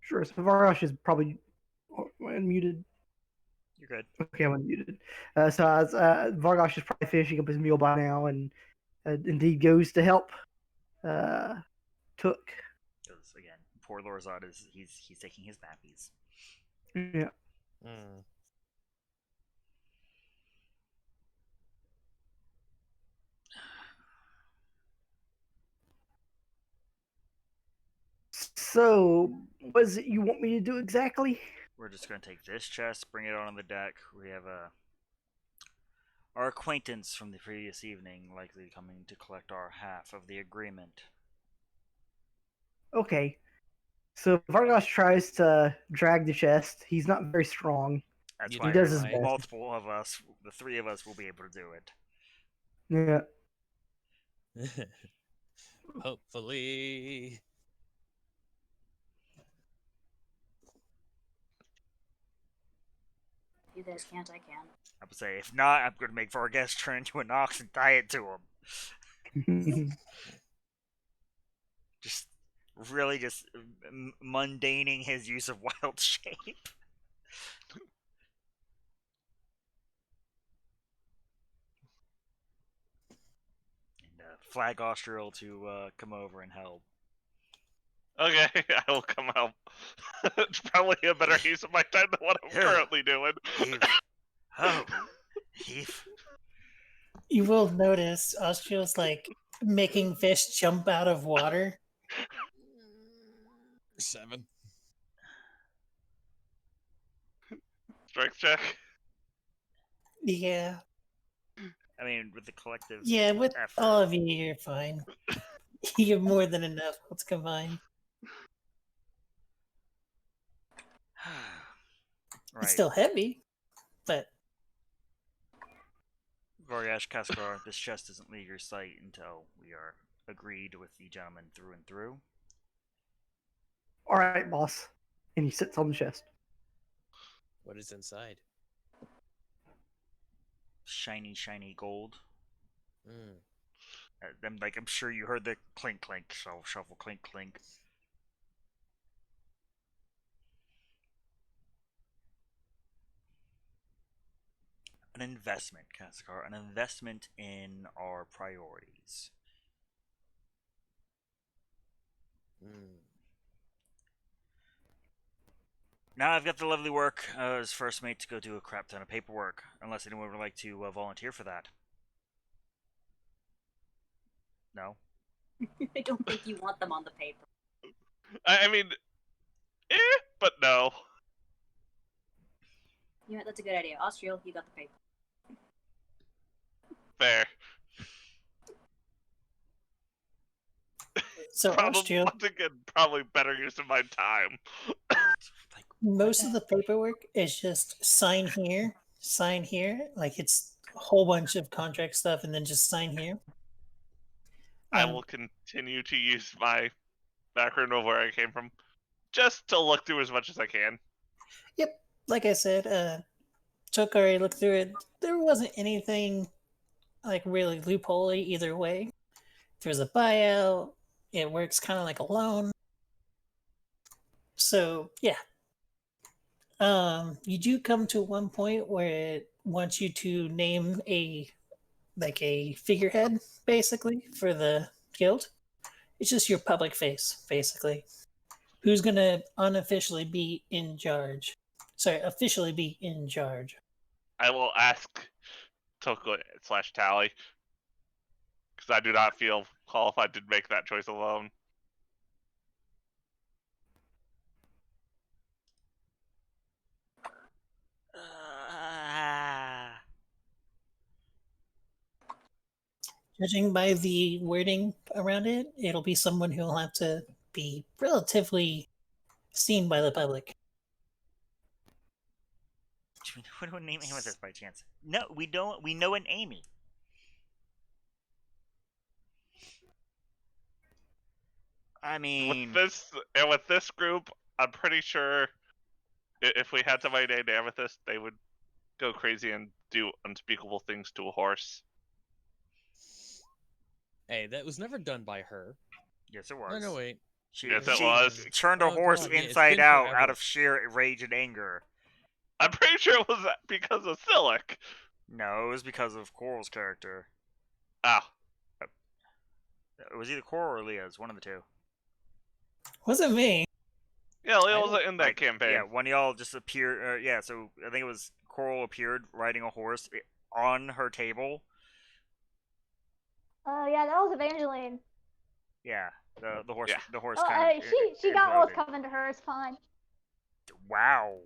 Sure. So Varash is probably unmuted. You're good. Okay, I'm unmuted. So as Vargosh is probably finishing up his meal by now, and indeed goes to help Took. Because again, poor Lorzad is he's taking his nappies. Yeah. Mm. So, what is it you want me to do exactly? We're just gonna take this chest, bring it on the deck. We have our acquaintance from the previous evening likely coming to collect our half of the agreement. Okay. So Vargosh tries to drag the chest. He's not very strong. That's You why He does his right. best. multiple of us, the three of us, will be able to do it. Yeah. Hopefully. If you guys can't, I can. I would say, if not, I'm gonna make Vargas turn into an ox and tie it to him. Just really just mundaning his use of wild shape. And flag Austrial to come over and help. Okay, I will come help. It's probably a better use of my time than what I'm Yeah. currently doing. Heave. Oh. Heave. You will notice Austria's like making fish jump out of water. 7. Strength check. Yeah. I mean, with the collective Yeah, with effort. all of you, you're fine. You have more than enough. Let's combine. Right. It's still heavy, but Vargash Kaskar, this chest doesn't leave your sight until we are agreed with the gentleman through and through. All right, boss. And he sits on the chest. What is inside? Shiny, shiny gold. Mm. I'm sure you heard the clink, clink, shuffle, shuffle, clink, clink. An investment, Kaskar. An investment in our priorities. Mm. Now I've got the lovely work as first mate to go do a crap ton of paperwork, unless anyone would like to volunteer for that. No? I don't think you want them on the paper. I mean, but no. You know, that's a good idea. Austrial, you got the paper. Fair. so Austria, Once again, probably better use of my time. Like, most of the paperwork is just sign here, sign here. Like it's a whole bunch of contract stuff, and then just sign here. I will continue to use my background of where I came from, just to look through as much as I can. Yep, like I said, Chuck already looked through it. There wasn't anything like really loopholey either way. If there's a buyout, it works kind of like a loan. So yeah, You do come to one point where it wants you to name a figurehead, basically, for the guild. It's just your public face, basically. Who's gonna unofficially be in charge? Sorry, officially be in charge. I will ask Toko / Tally, because I do not feel qualified to make that choice alone. Judging by the wording around it, it'll be someone who'll have to be relatively seen by the public. Do we know what name him this by chance? No, we don't. We know an Amy. I mean, with this group, I'm pretty sure if we had somebody named Amethyst, they would go crazy and do unspeakable things to a horse. Hey, that was never done by her. yes, it was. No, wait. Yes, it was. Turned a Oh, horse God, yeah, it's inside been out forever. out of sheer rage and anger. I'm pretty sure it was because of Silic. No, it was because of Coral's character. Ah, It was either Coral or Leah's, one of the two. Wasn't me. yeah, Leo wasn't in that Like, campaign. Yeah, one of y'all just appeared. Yeah, so I think it was Coral appeared riding a horse on her table. Yeah, that was Evangeline. Yeah, the horse. Yeah. The horse Oh, kind of. she got what was coming to her. It's fine. Wow.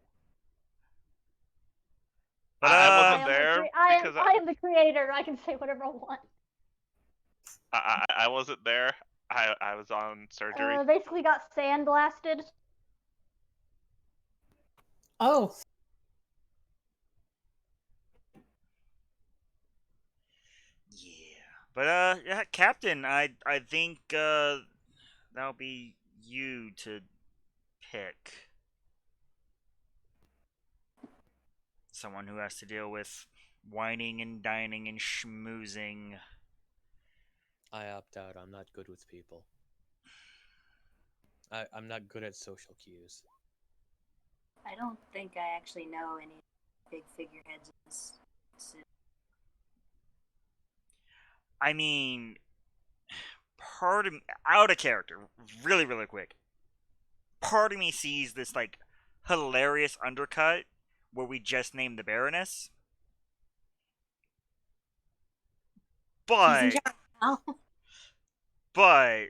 But I wasn't there because I am the creator. I can say whatever I want. I wasn't there. I was on surgery. Basically got sandblasted. Oh, yeah. But yeah, Captain, I think that'll be you to pick someone who has to deal with whining and dining and schmoozing. I opt out. I'm not good with people. I'm not good at social cues. I don't think I actually know any big figureheads in this. I mean, part of me, out of character, really, really quick. Part of me sees this like hilarious undercut where we just name the Baroness, but but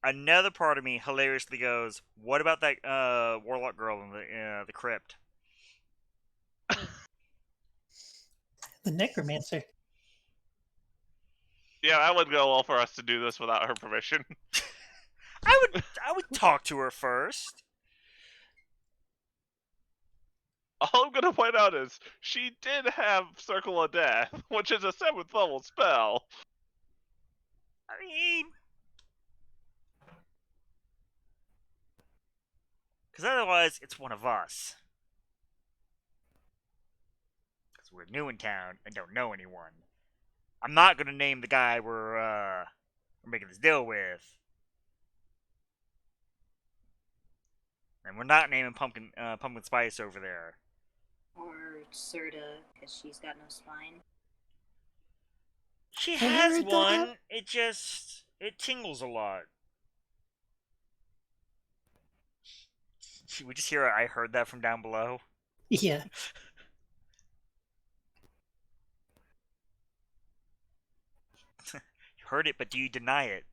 another part of me hilariously goes, "What about that warlock girl in the crypt?" the necromancer. Yeah, that would go well for us to do this without her permission. I would talk to her first. All I'm gonna point out is she did have Circle of Death, which is a 7th level spell. I mean, because otherwise it's one of us. Because we're new in town and don't know anyone. I'm not gonna name the guy we're making this deal with. And we're not naming Pumpkin Spice over there. Or Serta, because she's got no spine. She I has heard one. that. It tingles a lot. We just hear I heard that from down below. Yeah. You heard it, but do you deny it?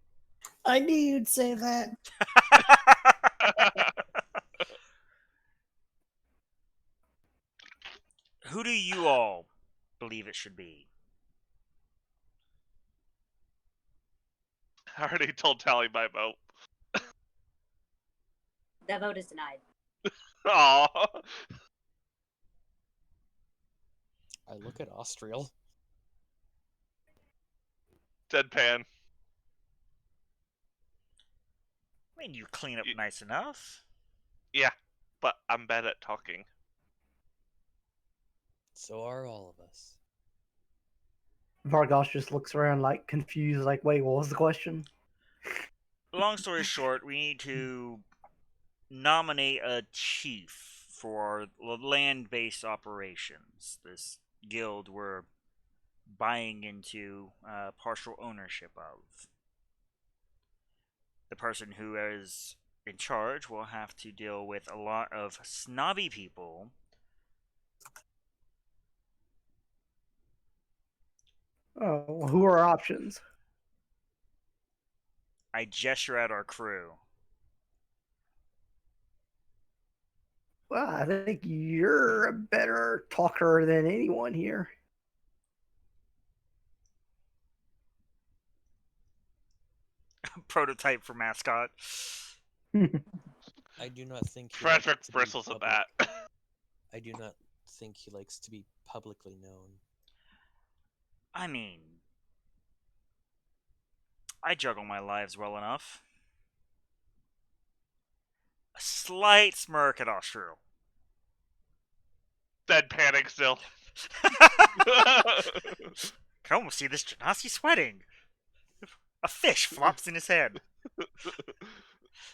I knew you'd say that. Who do you all believe it should be? I already told Tally my vote. That vote is denied. Aww. I look at Austriel. Deadpan. I mean, you clean up nice enough. Yeah, but I'm bad at talking. So are all of us. Vargas just looks around like confused, like, wait, what was the question? Long story short, we need to nominate a chief for land-based operations. This guild we're buying into partial ownership of. The person who is in charge will have to deal with a lot of snobby people. Oh, well, who are our options? I gesture at our crew. Well, I think you're a better talker than anyone here. Prototype for mascot. I do not think he Frederick likes to be bristles at public. that. I do not think he likes to be publicly known. I mean, I juggle my lives well enough. A slight smirk at Austral. Dead panic still. Can almost see this Genasi sweating. A fish flops in his head.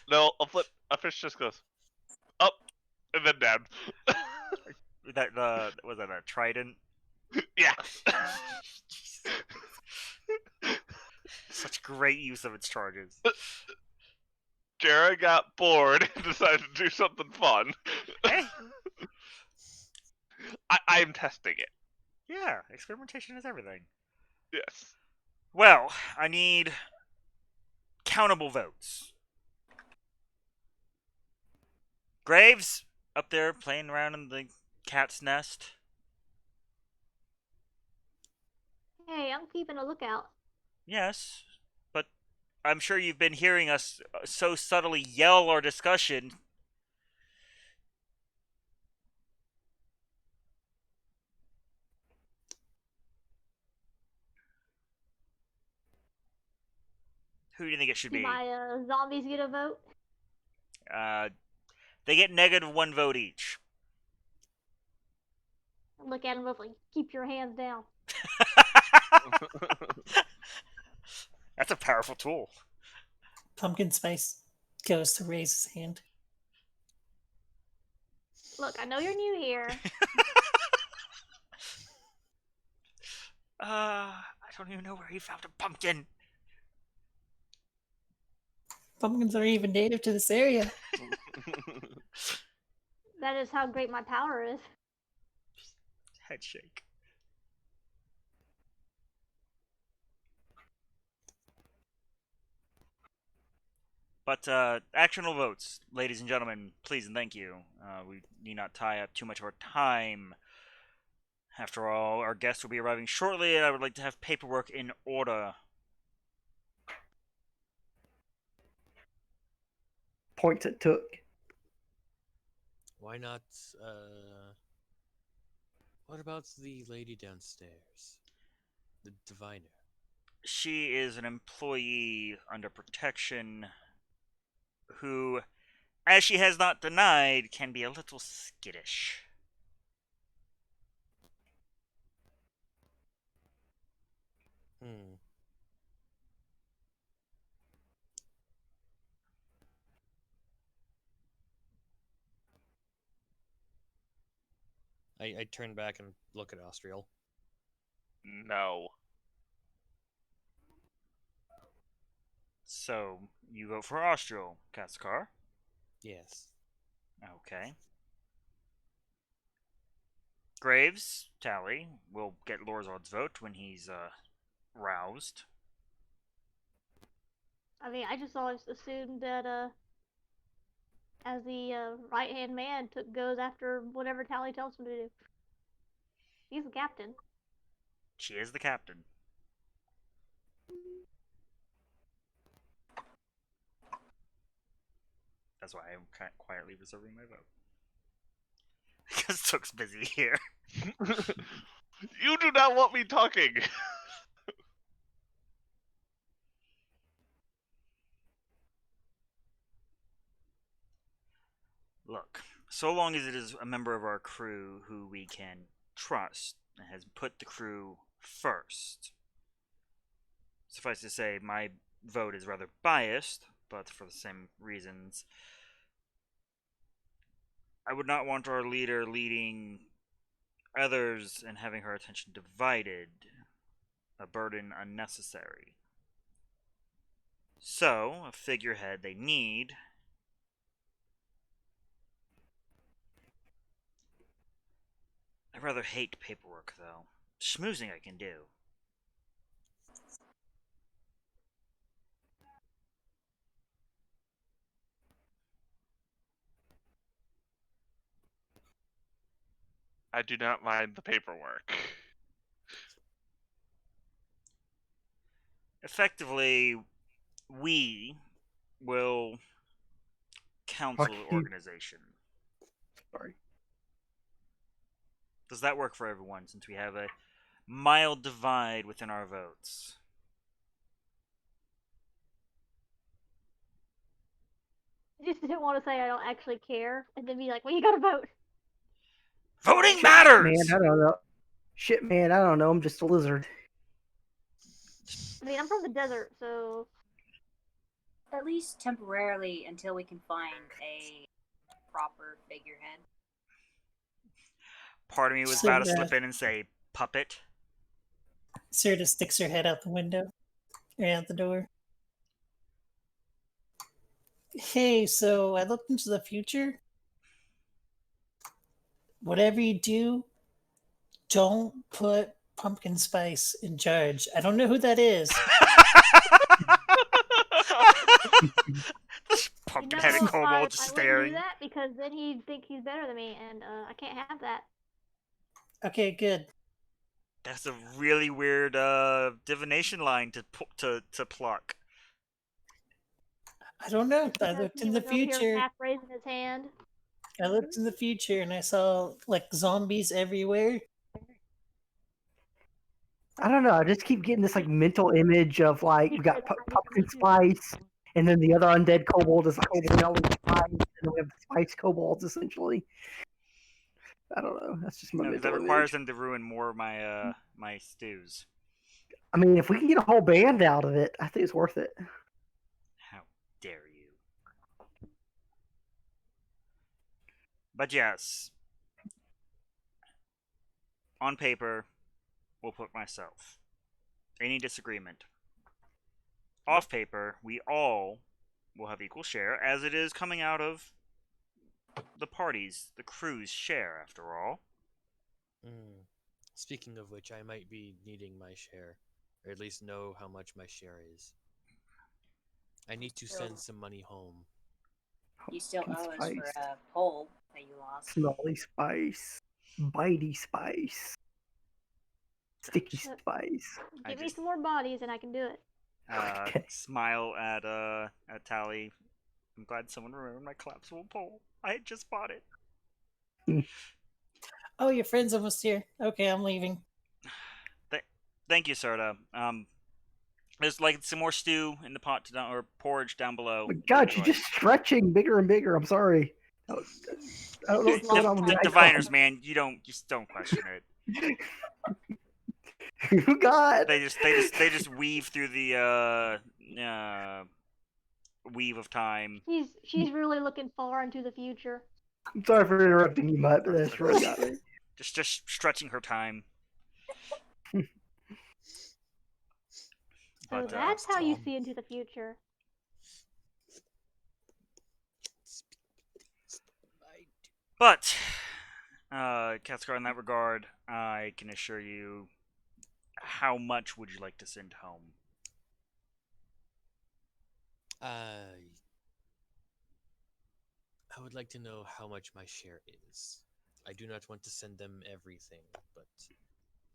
No, a fish just goes up and then down. Was that a trident? Yeah. Such great use of its charges. Jared got bored and decided to do something fun. Hey, I'm testing it. yeah, experimentation is everything. Yes. Well, I need countable votes. Graves, up there playing around in the cat's nest. Hey, I'm keeping a lookout. Yes, but I'm sure you've been hearing us so subtly yell our discussion. Who do you think it should Do be? my zombies get a vote? They get -1 vote each. Look at them both like, keep your hands down. That's a powerful tool. Pumpkin Spice goes to raise his hand. Look, I know you're new here. I don't even know where he found a pumpkin. Pumpkins aren't even native to this area. That is how great my power is. Head shake. But actionable votes, ladies and gentlemen, please and thank you. We need not tie up too much of our time. After all, our guests will be arriving shortly, and I would like to have paperwork in order. Points it took. Why not, what about the lady downstairs? The diviner. She is an employee under protection who, as she has not denied, can be a little skittish. Hmm. I turn back and look at Austriel. No. So, you vote for Austral, Kaskar? Yes. Okay. Graves, Tally, will get Lorzard's vote when he's roused. I mean, I just always assumed that as the right hand man goes after whatever Tally tells him to do. He's the captain. She is the captain. That's why I'm quietly reserving my vote. Because Took's busy here. You do not want me talking. Look, so long as it is a member of our crew who we can trust and has put the crew first. Suffice to say, my vote is rather biased, but for the same reasons. I would not want our leader leading others and having her attention divided, a burden unnecessary. So, a figurehead they need. I rather hate paperwork, though. Schmoozing I can do. I do not mind the paperwork. Effectively, we will counsel the Fuck you. organization. Sorry. Does that work for everyone, since we have a mild divide within our votes? I just didn't want to say I don't actually care, and then be like, "Well, you gotta vote." Voting Man, matters! I don't know. Shit, man, I don't know. I'm just a lizard. I mean, I'm from the desert, so At least temporarily until we can find a proper figurehead. Part of me was So, about to slip in and say, puppet. Serta sticks her head out the window, or out the door. Hey, so I looked into the future. Whatever you do, don't put Pumpkin Spice in charge. I don't know who that is. This you pumpkin-headed know, kobold just I wouldn't do staring. that because then he'd think he's better than me, and I can't have that. Okay, good. That's a really weird divination line to pluck. I don't know. I Because looked he in the was over here future. half raising his hand. I looked in the future and I saw like zombies everywhere. I don't know. I just keep getting this like mental image of like we got pumpkin spice, and then the other undead kobold is like smelling spice, and then we have the spice kobolds essentially. I don't know. That's just my No, because mental that requires image. them to ruin more of my my stews. I mean, if we can get a whole band out of it, I think it's worth it. How dare you? But yes, on paper, we'll put myself. Any disagreement? Off paper, we all will have equal share, as it is coming out of the parties, the crew's share, after all. Speaking of which, I might be needing my share, or at least know how much my share is. I need to send some money home. You still Pumpkin owe us for spice. a poll that you lost. Smelly spice, bitey spice, sticky Shit. spice. I Give me just- some more bodies, and I can do it. Okay. Smile at Tally. I'm glad someone remembered my collapsible pole. I had just bought it. Oh, your friend's almost here. Okay, I'm leaving. Thank you, Serta. There's like some more stew in the pot or porridge down below. Oh my God, Enjoy. you're just stretching bigger and bigger. I'm sorry. I don't know what's going on with The my diviners, man. Just don't question it. God. They just weave through the weave of time. She's really looking far into the future. I'm sorry for interrupting you, Mutt, but that's really got me. Just stretching her time. So But, that's how you Tom. see into the future. But, Catskar, in that regard, I can assure you. How much would you like to send home? I would like to know how much my share is. I do not want to send them everything, but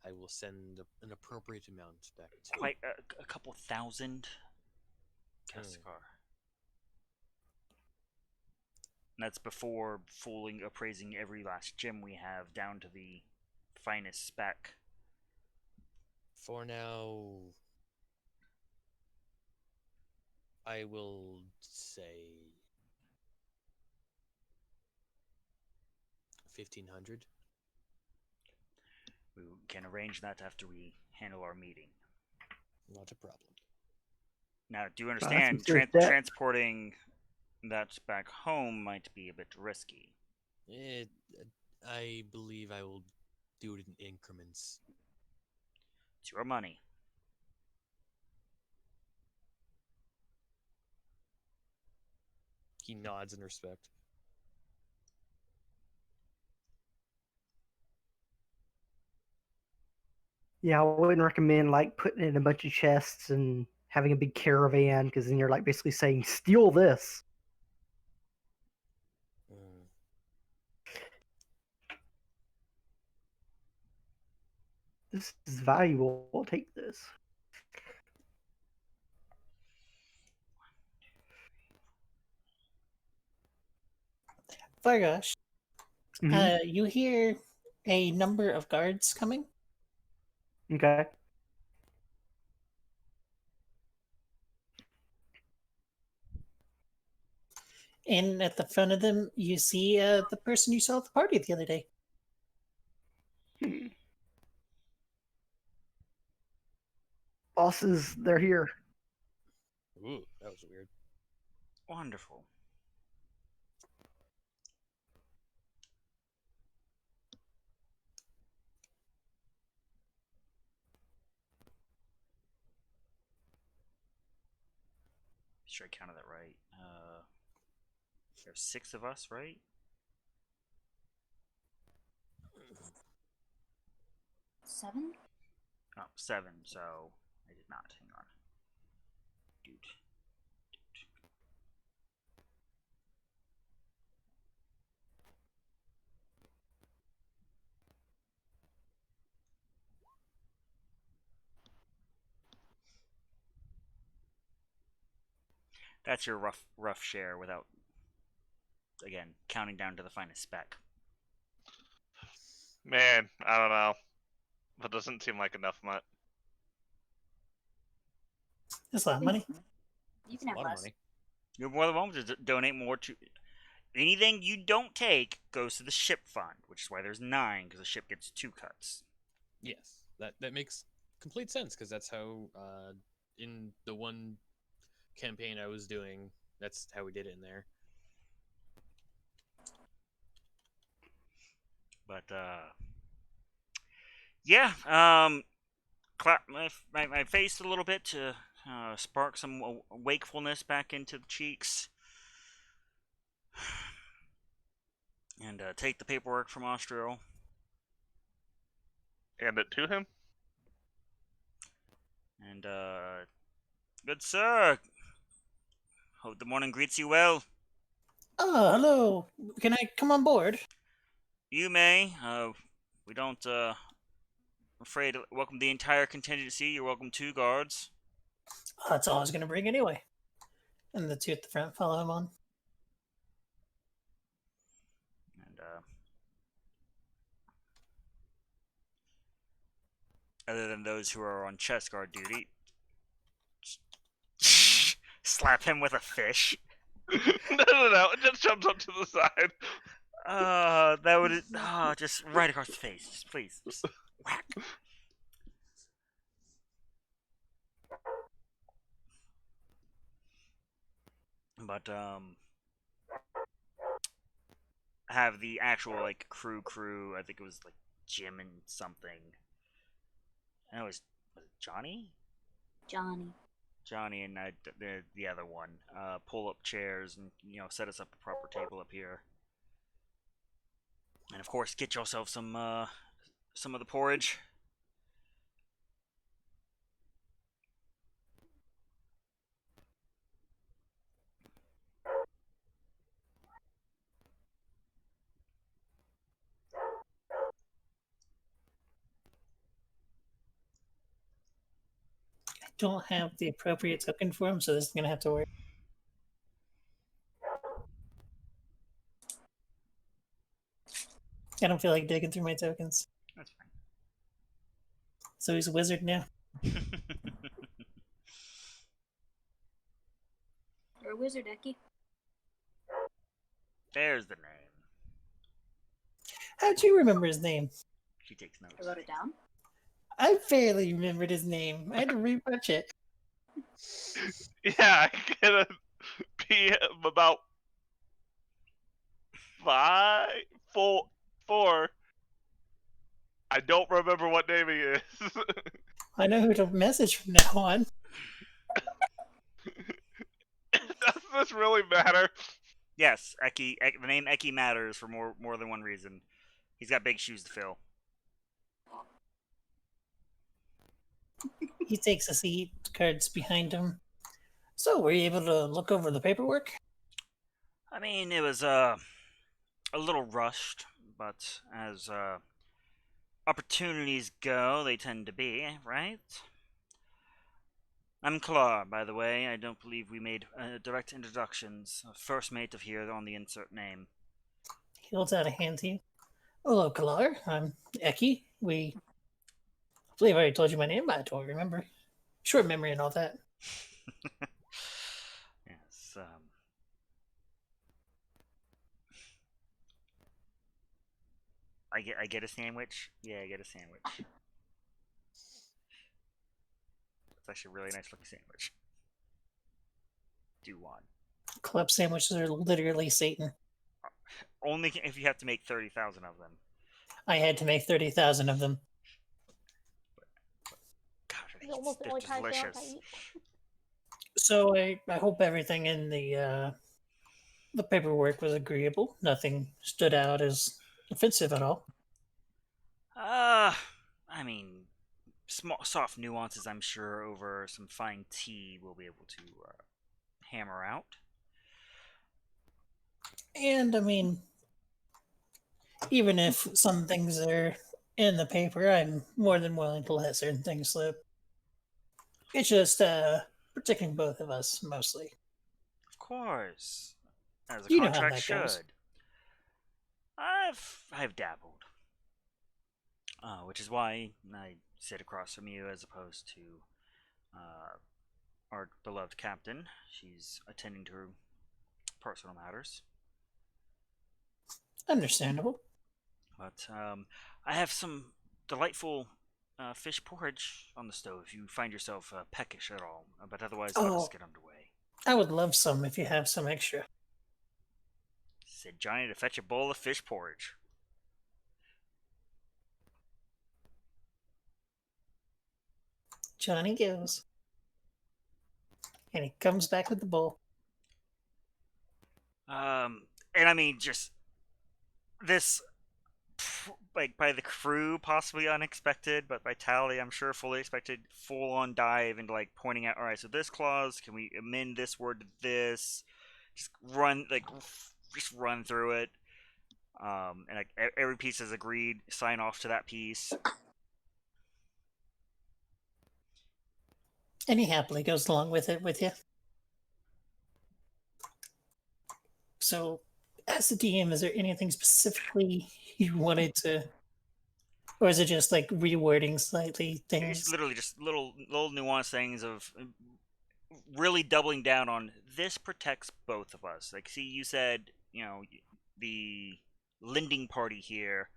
I will send an appropriate amount back to Quite a couple thousand, Catskar. And that's before fully appraising every last gem we have down to the finest spec. For now, I will say 1,500. We can arrange that after we handle our meeting. Not a problem. Now, do you that's understand some serious debt. transporting that back home might be a bit risky? It, I believe I will do it in increments. It's your money. He nods in respect. Yeah, I wouldn't recommend like putting it in a bunch of chests and having a big caravan because then you're like basically saying steal this. Mm. This is valuable. I'll take this. Vargosh, Mhm. you hear a number of guards coming. Okay. And at the front of them, you see the person you saw at the party the other day. Hmm. Bosses, they're here. Ooh, that was weird. Wonderful. Sure, I counted that right. There's 6 of us, right? 7? Oh, 7. So I did not. Hang on, dude. That's your rough share without, again, counting down to the finest spec. Man, I don't know. That doesn't seem like enough much. That's a lot of money. You can A have lot of less. money. You're more than welcome to donate more to. Anything you don't take goes to the ship fund, which is why there's 9, because the ship gets 2 cuts. Yes, that makes complete sense because that's how in the one campaign I was doing, that's how we did it in there. But yeah, clap my face a little bit to spark some wakefulness back into the cheeks, and take the paperwork from Austria. Hand it to him. And good sir, hope the morning greets you well. Oh, hello. Can I come on board? You may. We don't. Afraid. Welcome the entire contingency. You're welcome 2 guards. Oh, that's all I was going to bring anyway. And the two at the front follow him on. And other than those who are on chest guard duty, slap him with a fish. No. It just jumps up to the side. That would just right across the face. Just please, just whack. But have the actual like crew. I think it was like Jim and something. And it was it Johnny? Johnny and the other one pull up chairs and set us up a proper table up here. And of course, get yourself some of the porridge. I don't have the appropriate token for him, so this is going to have to work. I don't feel like digging through my tokens. That's So he's a wizard now. fine. You're a wizard, Eki. There's the name. How'd you remember his name? She takes notes. I wrote it down. I barely remembered his name. I had to rewatch it. Yeah, I get a be about four. I don't remember what name he is. I know who to message from now on. Does this really matter? Yes, Eki. The name Eki matters for more than one reason. He's got big shoes to fill. He takes a seat, cards behind him. So, were you able to look over the paperwork? I mean, it was a little rushed, but as opportunities go, they tend to be, right? I'm Clar, by the way. I don't believe we made direct introductions. First mate of here on the insert name. He holds out a hand to you. Hello, Kalar. I'm Eki. I believe I already told you my name, but I don't remember. Short memory and all that. Yes. I get a sandwich. Yeah, I get a sandwich. It's actually a really nice looking sandwich. Do one. Club sandwiches are literally Satan. Only if you have to make 30,000 of them. I had to make 30,000 of them. God, It's almost the they're only kind of sandwich I delicious. eat. So I hope everything in the paperwork was agreeable. Nothing stood out as offensive at all. I mean, small, soft nuances, I'm sure, over some fine tea we'll be able to hammer out. And I mean, even if some things are in the paper, I'm more than willing to let certain things slip. It's just protecting both of us mostly. Of course, as a You know how contract that should. goes. I've dabbled, which is why I sit across from you as opposed to our beloved captain. She's attending to her personal matters. Understandable. But I have some delightful fish porridge on the stove if you find yourself peckish at all. But otherwise, let us Oh. get underway. I would love some if you have some extra. Said Johnny to fetch a bowl of fish porridge. Johnny goes. And he comes back with the bowl. And I mean, just this, like, by the crew, possibly unexpected, but by Tally, I'm sure fully expected, full-on dive into, like, pointing out, all right, so this clause, can we amend this word to this? Just run through it. And like, every piece is agreed, sign off to that piece. And he happily goes along with it with you. So, as the DM, is there anything specifically you wanted to, or is it just like rewording slightly It's things? literally just little nuanced things of really doubling down on this protects both of us. Like, see, you said, the lending party here.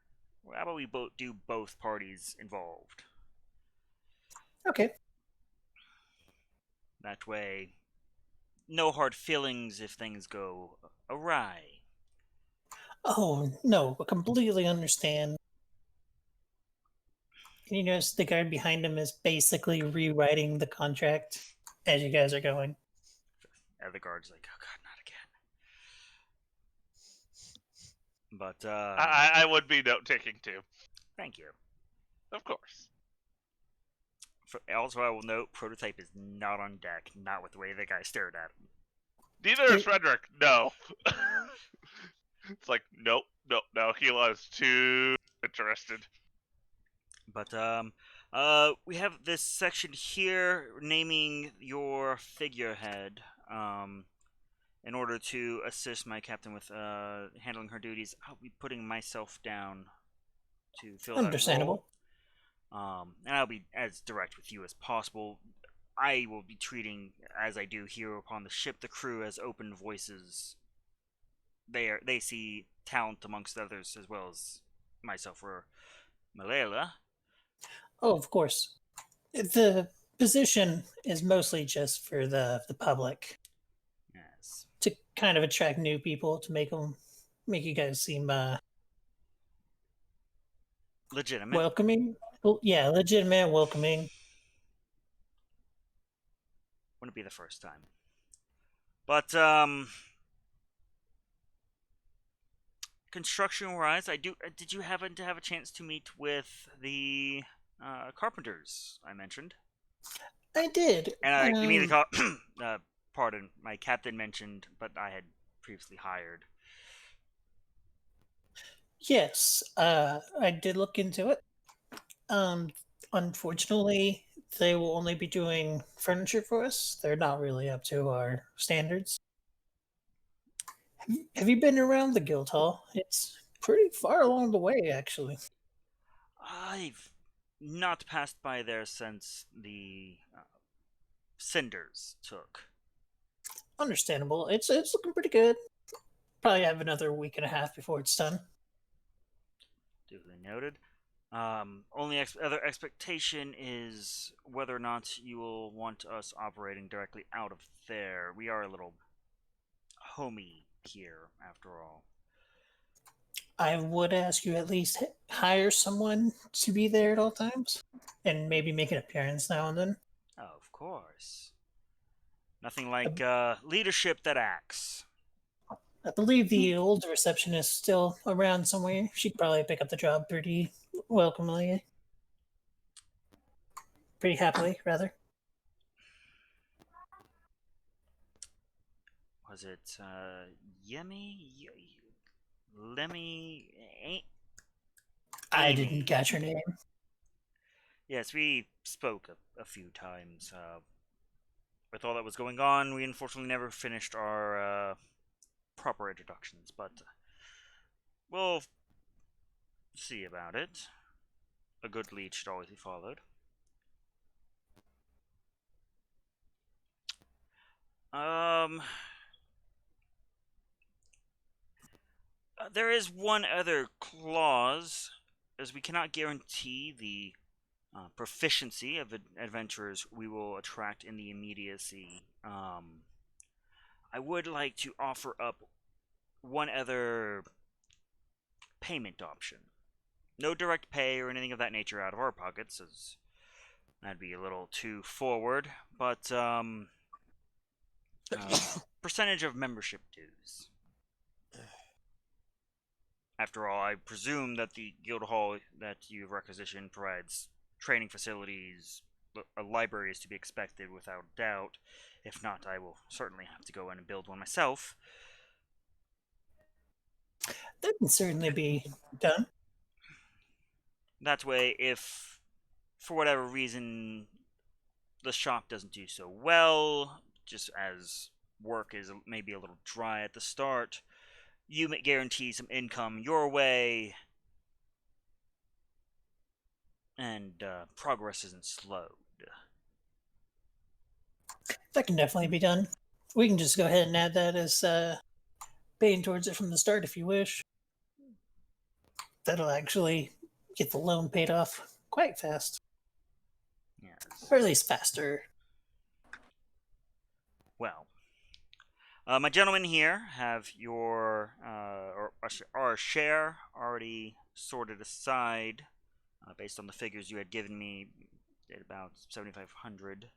Well, how about we do both parties involved? Okay. That way, no hard feelings if things go awry. Oh, no, I completely understand. And you notice the guard behind him is basically rewriting the contract as you guys are going. And the guard's like, oh god, not again. But, I would be note taking too. thank you. Of course. Also, I will note, prototype is not on deck. Not with the way that guy stared at him. Neither is Frederick. No. It's like, nope. No. He was too interested. But we have this section here naming your figurehead. In order to assist my captain with handling her duties, I'll be putting myself down to fill that role. Understandable. And I'll be as direct with you as possible. I will be treating, as I do here upon the ship, the crew as open voices. They see talent amongst others as well as myself or Malala. Oh, of course. The position is mostly just for the public Yes. to kind of attract new people to make them make you guys seem Legitimate. welcoming. Well, yeah, legitimate, welcoming. Wouldn't be the first time. But construction-wise, did you happen to have a chance to meet with the carpenters I mentioned? I did. And I immediately call. Pardon, my captain mentioned, but I had previously hired. Yes, I did look into it. Unfortunately, they will only be doing furniture for us. They're not really up to our standards. Have you been around the guild hall? It's pretty far along the way, actually. I've not passed by there since the cinders took. Understandable. It's looking pretty good. Probably have another week and a half before it's done. Duly noted. Only other expectation is whether or not you will want us operating directly out of there. We are a little homey here, after all. I would ask you at least hire someone to be there at all times, and maybe make an appearance now and then. Of course. Nothing like leadership that acts. I believe the old receptionist is still around somewhere. She'd probably pick up the job pretty welcomely. Pretty happily, rather. Was it Yemi? Lemmy? I Amy. didn't catch her name. Yes, we spoke a few times. With all that was going on, we unfortunately never finished our proper introductions, but we'll see about it. A good lead should always be followed. There is one other clause, as we cannot guarantee the proficiency of adventurers we will attract in the immediacy. I would like to offer up one other payment option. No direct pay or anything of that nature out of our pockets, as that'd be a little too forward, but percentage of membership dues. After all, I presume that the guild hall that you've requisitioned provides training facilities, a library is to be expected without doubt. If not, I will certainly have to go in and build one myself. That can certainly be done. That way, if for whatever reason the shop doesn't do so well, just as work is maybe a little dry at the start, you may guarantee some income your way, and progress isn't slowed. That can definitely be done. We can just go ahead and add that as paying towards it from the start if you wish. That'll actually get the loan paid off quite fast. Yes. Or at least faster. Well, my gentlemen here have your or our share already sorted aside based on the figures you had given me at about 7,500.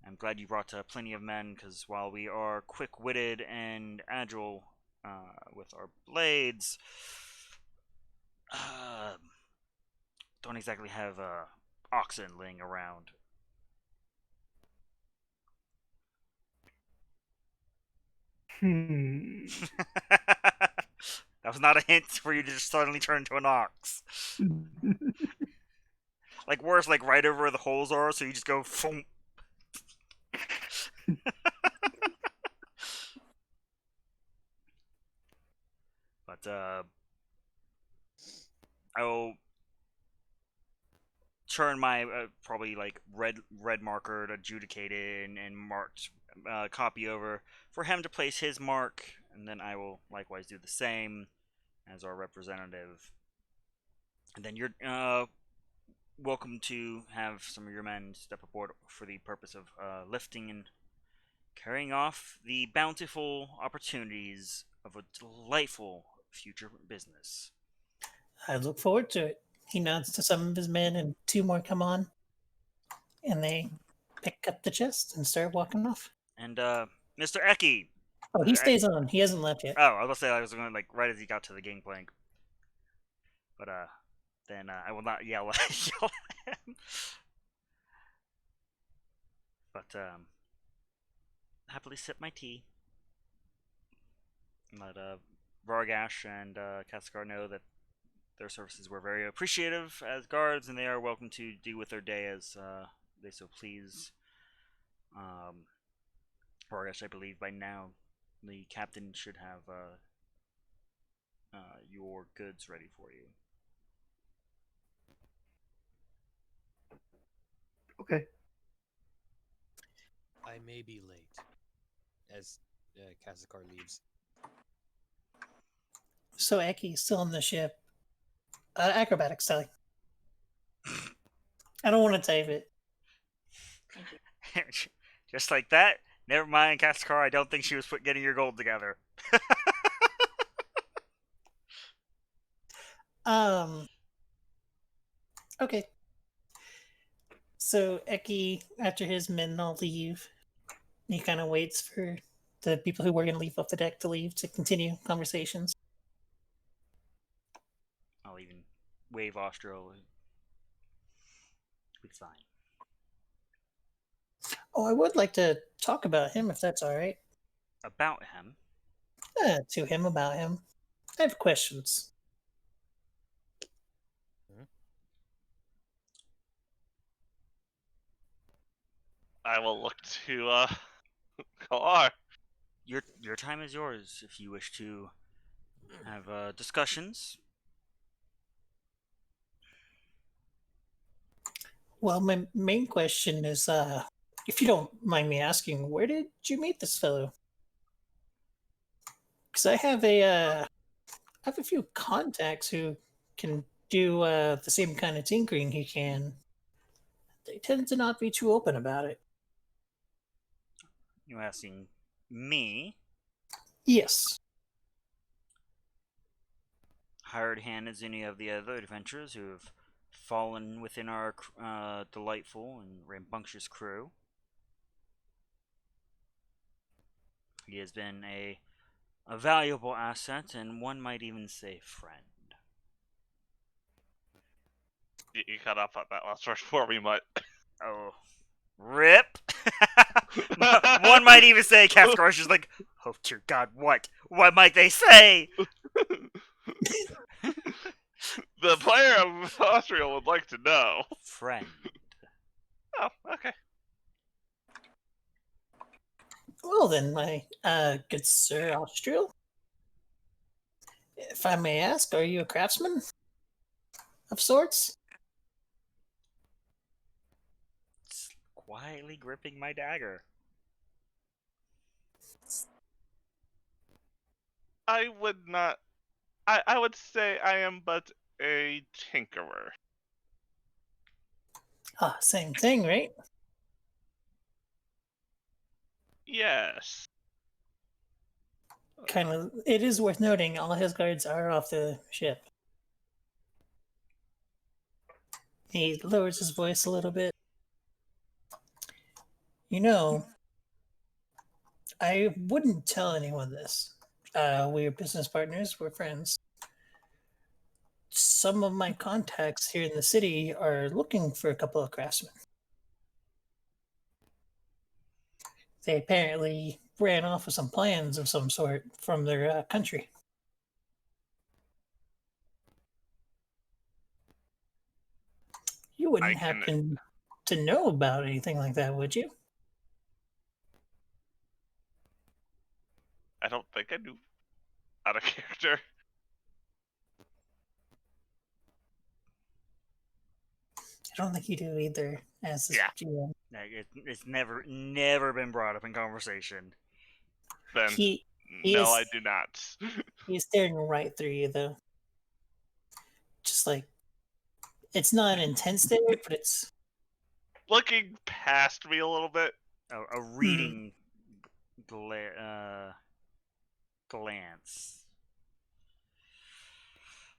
I'm glad you brought plenty of men, because while we are quick-witted and agile with our blades, don't exactly have oxen laying around. That was not a hint for you to just suddenly turn into an ox. Like worse, like right over where the holes are, so you just go foom. But I will turn my probably like red marker adjudicated and marked copy over for him to place his mark, and then I will likewise do the same as our representative. And then you're welcome to have some of your men step aboard for the purpose of lifting and carrying off the bountiful opportunities of a delightful future business. I look forward to it. He nods to some of his men, and two more come on, and they pick up the chest and start walking off. And Mr. Eki. Oh, he stays on. He hasn't left yet. Oh, I was gonna say I was going like right as he got to the gangplank. But then I will not yell yell at him. But happily sip my tea. Let Vargash and Kaskar know that their services were very appreciative as guards, and they are welcome to do with their day as they so please. Vargash, I believe by now the captain should have your goods ready for you. Okay. I may be late. As Kazakar leaves. So Eki's still on the ship. Acrobatics, Sally. I don't want to type it. Thank you. Just like that. Never mind, Kaskar. I don't think she was getting your gold together. Okay. So Eki, after his men all leave, he kind of waits for the people who were going to leave off the deck to leave to continue conversations. I'll even wave Austro. It's fine. Oh, I would like to talk about him if that's all right. About him? To him, about him. I have questions. I will look to Kalar. Your time is yours if you wish to have discussions. Well, my main question is, if you don't mind me asking, where did you meet this fellow? Because I have a few contacts who can do the same kind of tinkering he can. They tend to not be too open about it. You asking me? Yes. Hired hand as any of the other adventurers who have fallen within our delightful and rambunctious crew. He has been a valuable asset, and one might even say friend. You cut off at that last word for me, Mutt. Oh, rip! One might even say Kaskar is like, oh dear God, what? What might they say? The player of Austria would like to know. Friend. Oh, okay. Well then, my good Sir Austriel, if I may ask, are you a craftsman of sorts? Quietly gripping my dagger. I would not. I would say I am but a tinkerer. Ah, same thing, right? Yes. Kind of. It is worth noting all his guards are off the ship. He lowers his voice a little bit. You know, I wouldn't tell anyone this. We're business partners, we're friends. Some of my contacts here in the city are looking for a couple of craftsmen. They apparently ran off with some plans of some sort from their country. You wouldn't happen to know about anything like that, would you? I don't think I do. Out of character. I don't think you do either, as the GM. It's never been brought up in conversation. Then, no, I do not. He's staring right through you, though. Just like, it's not an intense stare, but it's looking past me a little bit. A reading glance.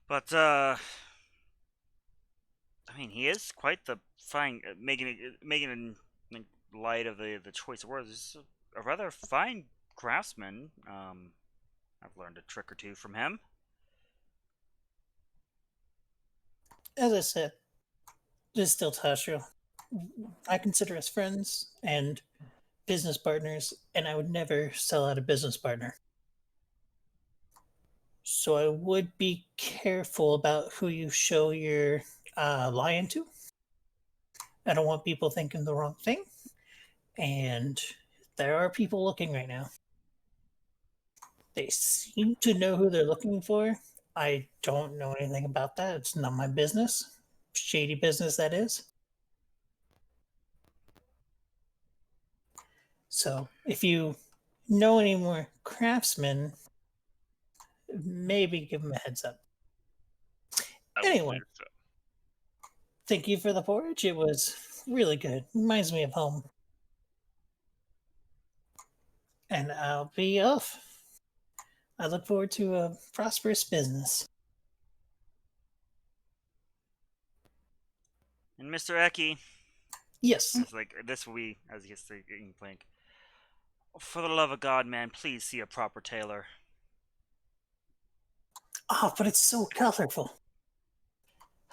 But I mean, he is quite the fine, making in like, light of the choice of words. He's a rather fine craftsman. I've learned a trick or two from him. As I said, this is still Tashio. I consider us friends and business partners, and I would never sell out a business partner. So I would be careful about who you show your lion to. I don't want people thinking the wrong thing. And there are people looking right now. They seem to know who they're looking for. I don't know anything about that. It's not my business. Shady business, that is. So if you know any more craftsmen, maybe give them a heads up. I will Anyway. do so. Thank you for the porridge. It was really good. Reminds me of home. And I'll be off. I look forward to a prosperous business. And Mr. Eki, Yes. it's like this will be as he gets to Plank. For the love of God, man, please see a proper tailor. Oh, but it's so colorful.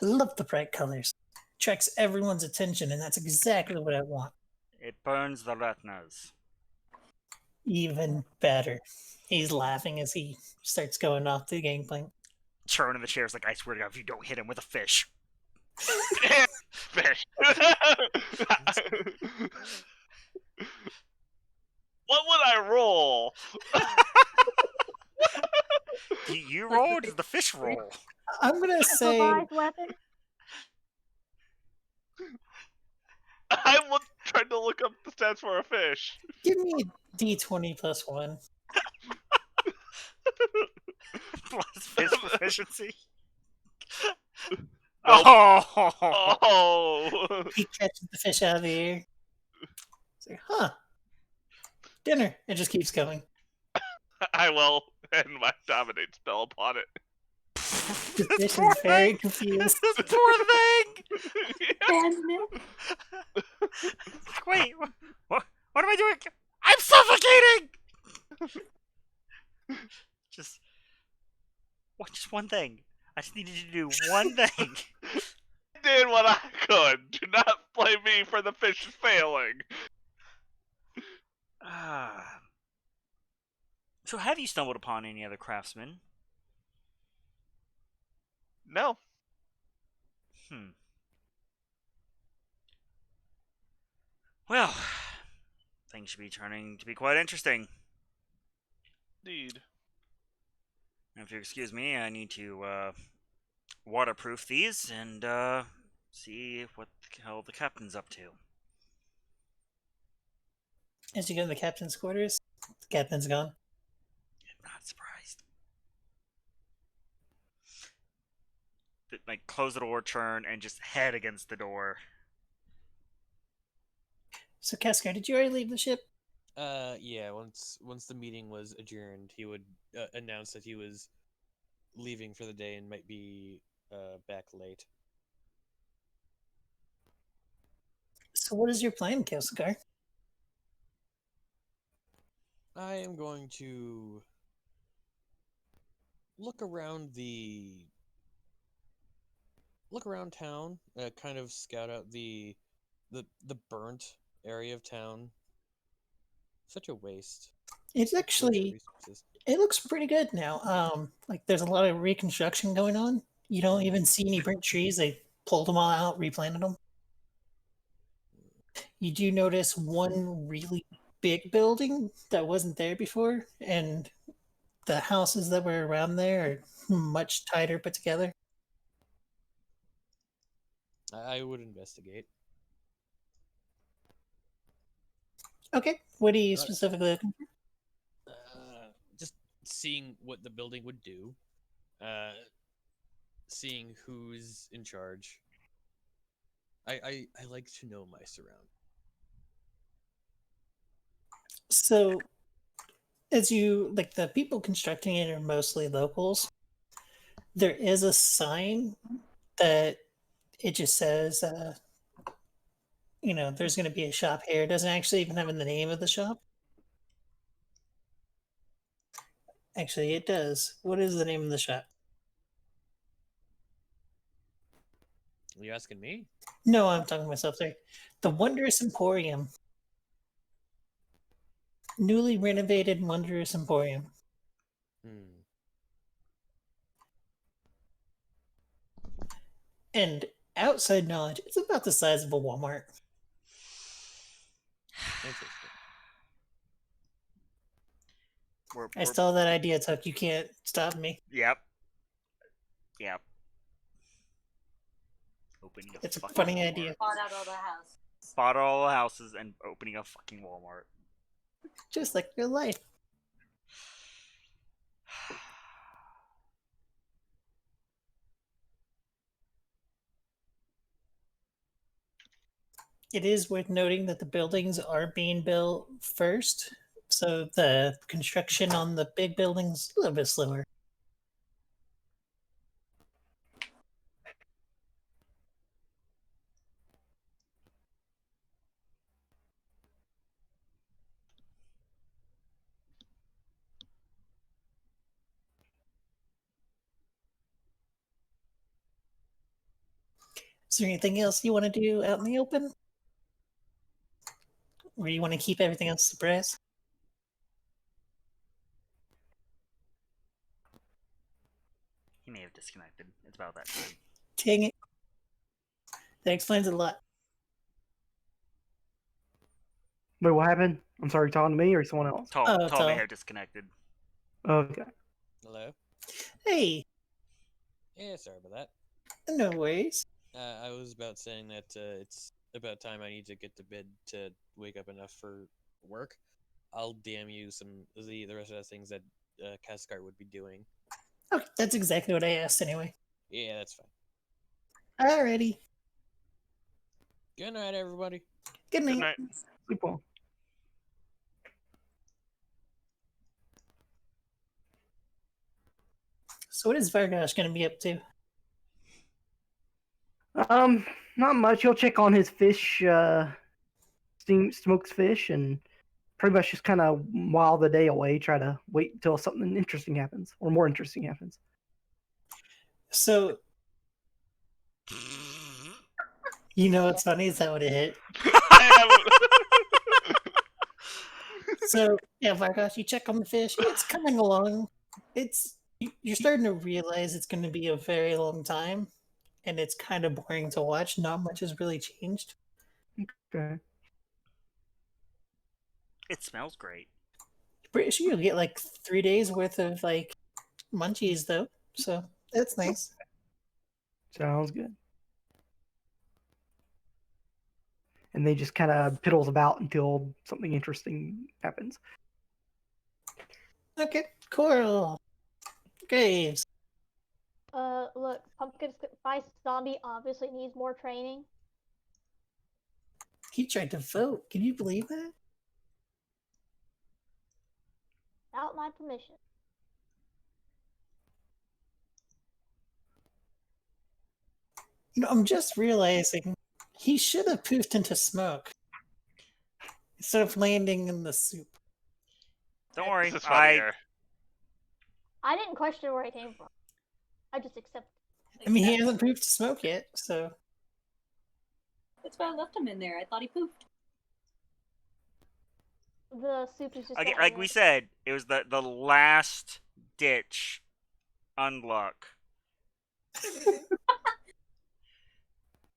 I love the bright colors. Attracts everyone's attention, and that's exactly what I want. It burns the retinas. Even better. He's laughing as he starts going off the gangplank. Churn in the chairs like, I swear to God, if you don't hit him with a fish. Fish. What would I roll? You roll or does the fish roll? I'm gonna say Improvised weapon. I will try to look up the stats for a fish. give me a D20 plus 1. Plus fish proficiency. Nope. Oh! Oh. He catches the fish out of the air. It's like, huh. Dinner. It just keeps going. I will end my dominate spell upon it. The fish is very confused. This poor thing! Abandonment. Wait, what am I doing? I'm suffocating! Just one thing. I just needed you to do one thing. I did what I could. Do not blame me for the fish failing. So have you stumbled upon any other craftsmen? No. Well, things should be turning to be quite interesting. Indeed. If you excuse me, I need to waterproof these and see what the hell the captain's up to. As you go to the captain's quarters, the captain's gone. Not surprised. Like, close the door, turn, and just head against the door. So, Cascar, did you already leave the ship? Yeah. Once the meeting was adjourned, he would announce that he was leaving for the day and might be back late. So, what is your plan, Cascar? I am going to look around town, kind of scout out the burnt area of town. Such a waste. It's Such actually, resources. it looks pretty good now. Like there's a lot of reconstruction going on. You don't even see any burnt trees. They pulled them all out, replanted them. You do notice one really big building that wasn't there before, and the houses that were around there are much tighter put together. I would investigate. Okay, what are you specifically looking for? Just seeing what the building would do, seeing who's in charge. I like to know my surroundings. So, As you like, the people constructing it are mostly locals. There is a sign that it just says, there's going to be a shop here. It doesn't actually even have the name of the shop. Actually, it does. What is the name of the shop? Are you asking me? No, I'm talking to myself there. The Wondrous Emporium. Newly renovated Wondrous Emporium. Hmm. And outside knowledge, it's about the size of a Walmart. Interesting. I stole that idea, Tuck. You can't stop me. Yep. Yep. Opening It's a fucking funny Walmart. idea. Bought out all the houses. Bought all the houses and opening a fucking Walmart. Just like your life. It is worth noting that the buildings are being built first, so the construction on the big buildings a little bit slower. Is there anything else you want to do out in the open? Or you want to keep everything else surprise? He may have disconnected. It's about that time. Dang it. That explains a lot. Wait, what happened? I'm sorry, you talking to me or someone else? Tom may Tom. have disconnected. Okay. Hello? Hey, Yeah, sorry about that. no worries. I was about saying that it's about time I need to get to bed to wake up enough for work. I'll DM you the rest of the things that Cascart would be doing. Okay, that's exactly what I asked anyway. Yeah, that's fine. Alrighty. Good night, everybody. Good night. Good night. Sleep well. So what is Vargosh going to be up to? Not much. He'll check on his fish, smoked fish, and pretty much just kind of while the day away, try to wait until something interesting happens, or more interesting happens. So, what's funny is that would have hit. So, yeah, Vargosh, you check on the fish. It's coming along. You're starting to realize it's going to be a very long time, and it's kind of boring to watch. Not much has really changed. Okay. It smells great. Pretty sure you'll get like 3 days worth of like munchies though, so that's nice. Sounds good. And they just kind of piddles about until something interesting happens. Okay, cool. Graves. Look, Pumpkin Spice Zombie obviously needs more training. He tried to vote. Can you believe that? Without my permission. I'm just realizing he should have poofed into smoke instead of landing in the soup. Don't worry. This is funny here. I didn't question where it came from. I just accepted. I mean, he hasn't poofed to smoke yet, so. That's why I left him in there. I thought he pooped. The soup is just Again, not like we good. said, it was the last ditch unluck.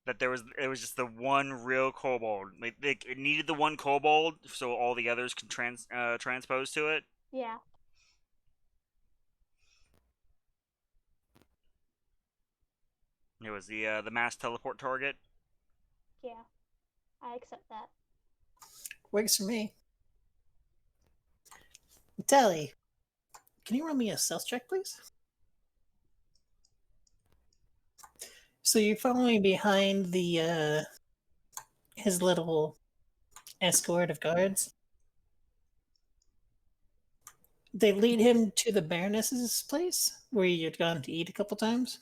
That it was just the one real kobold. Like it needed the one kobold so all the others can transpose to it. Yeah. It was the mass teleport target. Yeah. I accept that. Works for me. Tally, can you run me a stealth check, please? So you're following behind the his little escort of guards. They lead him to the Baroness's place where he had gone to eat a couple times.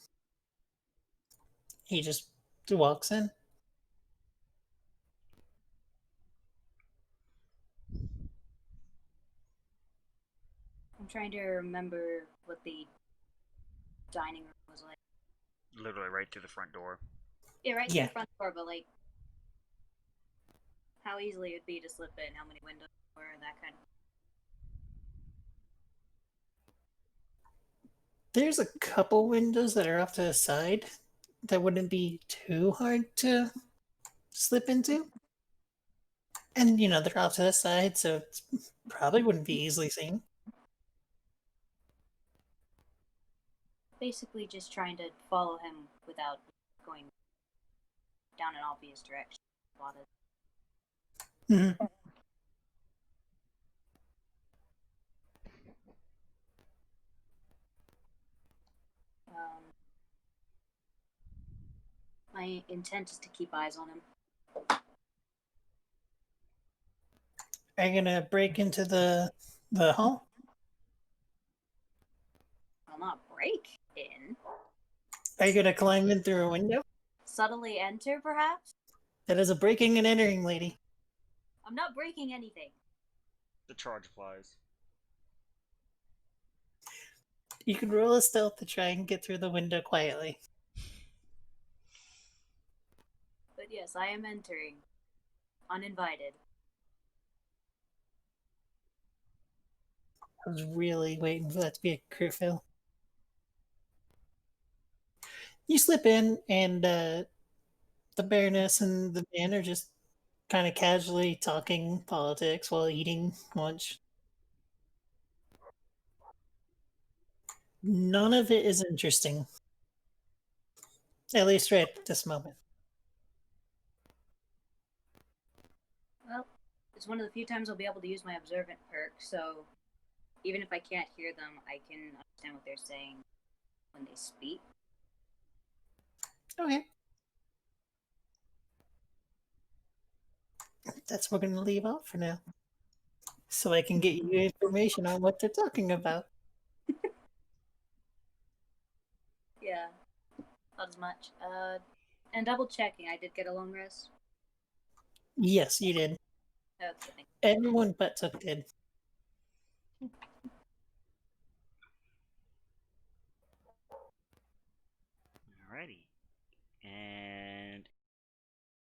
He just walks in. I'm trying to remember what the dining room was like. Literally right through the front door. Yeah, right to Yeah. the front door, but like how easily it'd be to slip in, how many windows were, that kind of. There's a couple windows that are off to the side that wouldn't be too hard to slip into. And, they're off to the side, so it probably wouldn't be easily seen. Basically just trying to follow him without going down an obvious direction. Mhm. My intent is to keep eyes on him. Are you gonna break into the hall? I'll not break in. Are you gonna climb in through a window? Subtly enter, perhaps? That is a breaking and entering, lady. I'm not breaking anything. The charge applies. You can roll a stealth to try and get through the window quietly. But yes, I am entering. Uninvited. I was really waiting for that to be a crit fail. You slip in, and the Baroness and the man are just kind of casually talking politics while eating lunch. None of it is interesting. At least right at this moment. Well, it's one of the few times I'll be able to use my observant perk, so even if I can't hear them, I can understand what they're saying when they speak. Okay. That's what we're going to leave off for now. So I can get you information on what they're talking about. Yeah, not as much. And double checking, I did get a long rest. Yes, you did. Okay. Everyone but Took did. Alrighty. And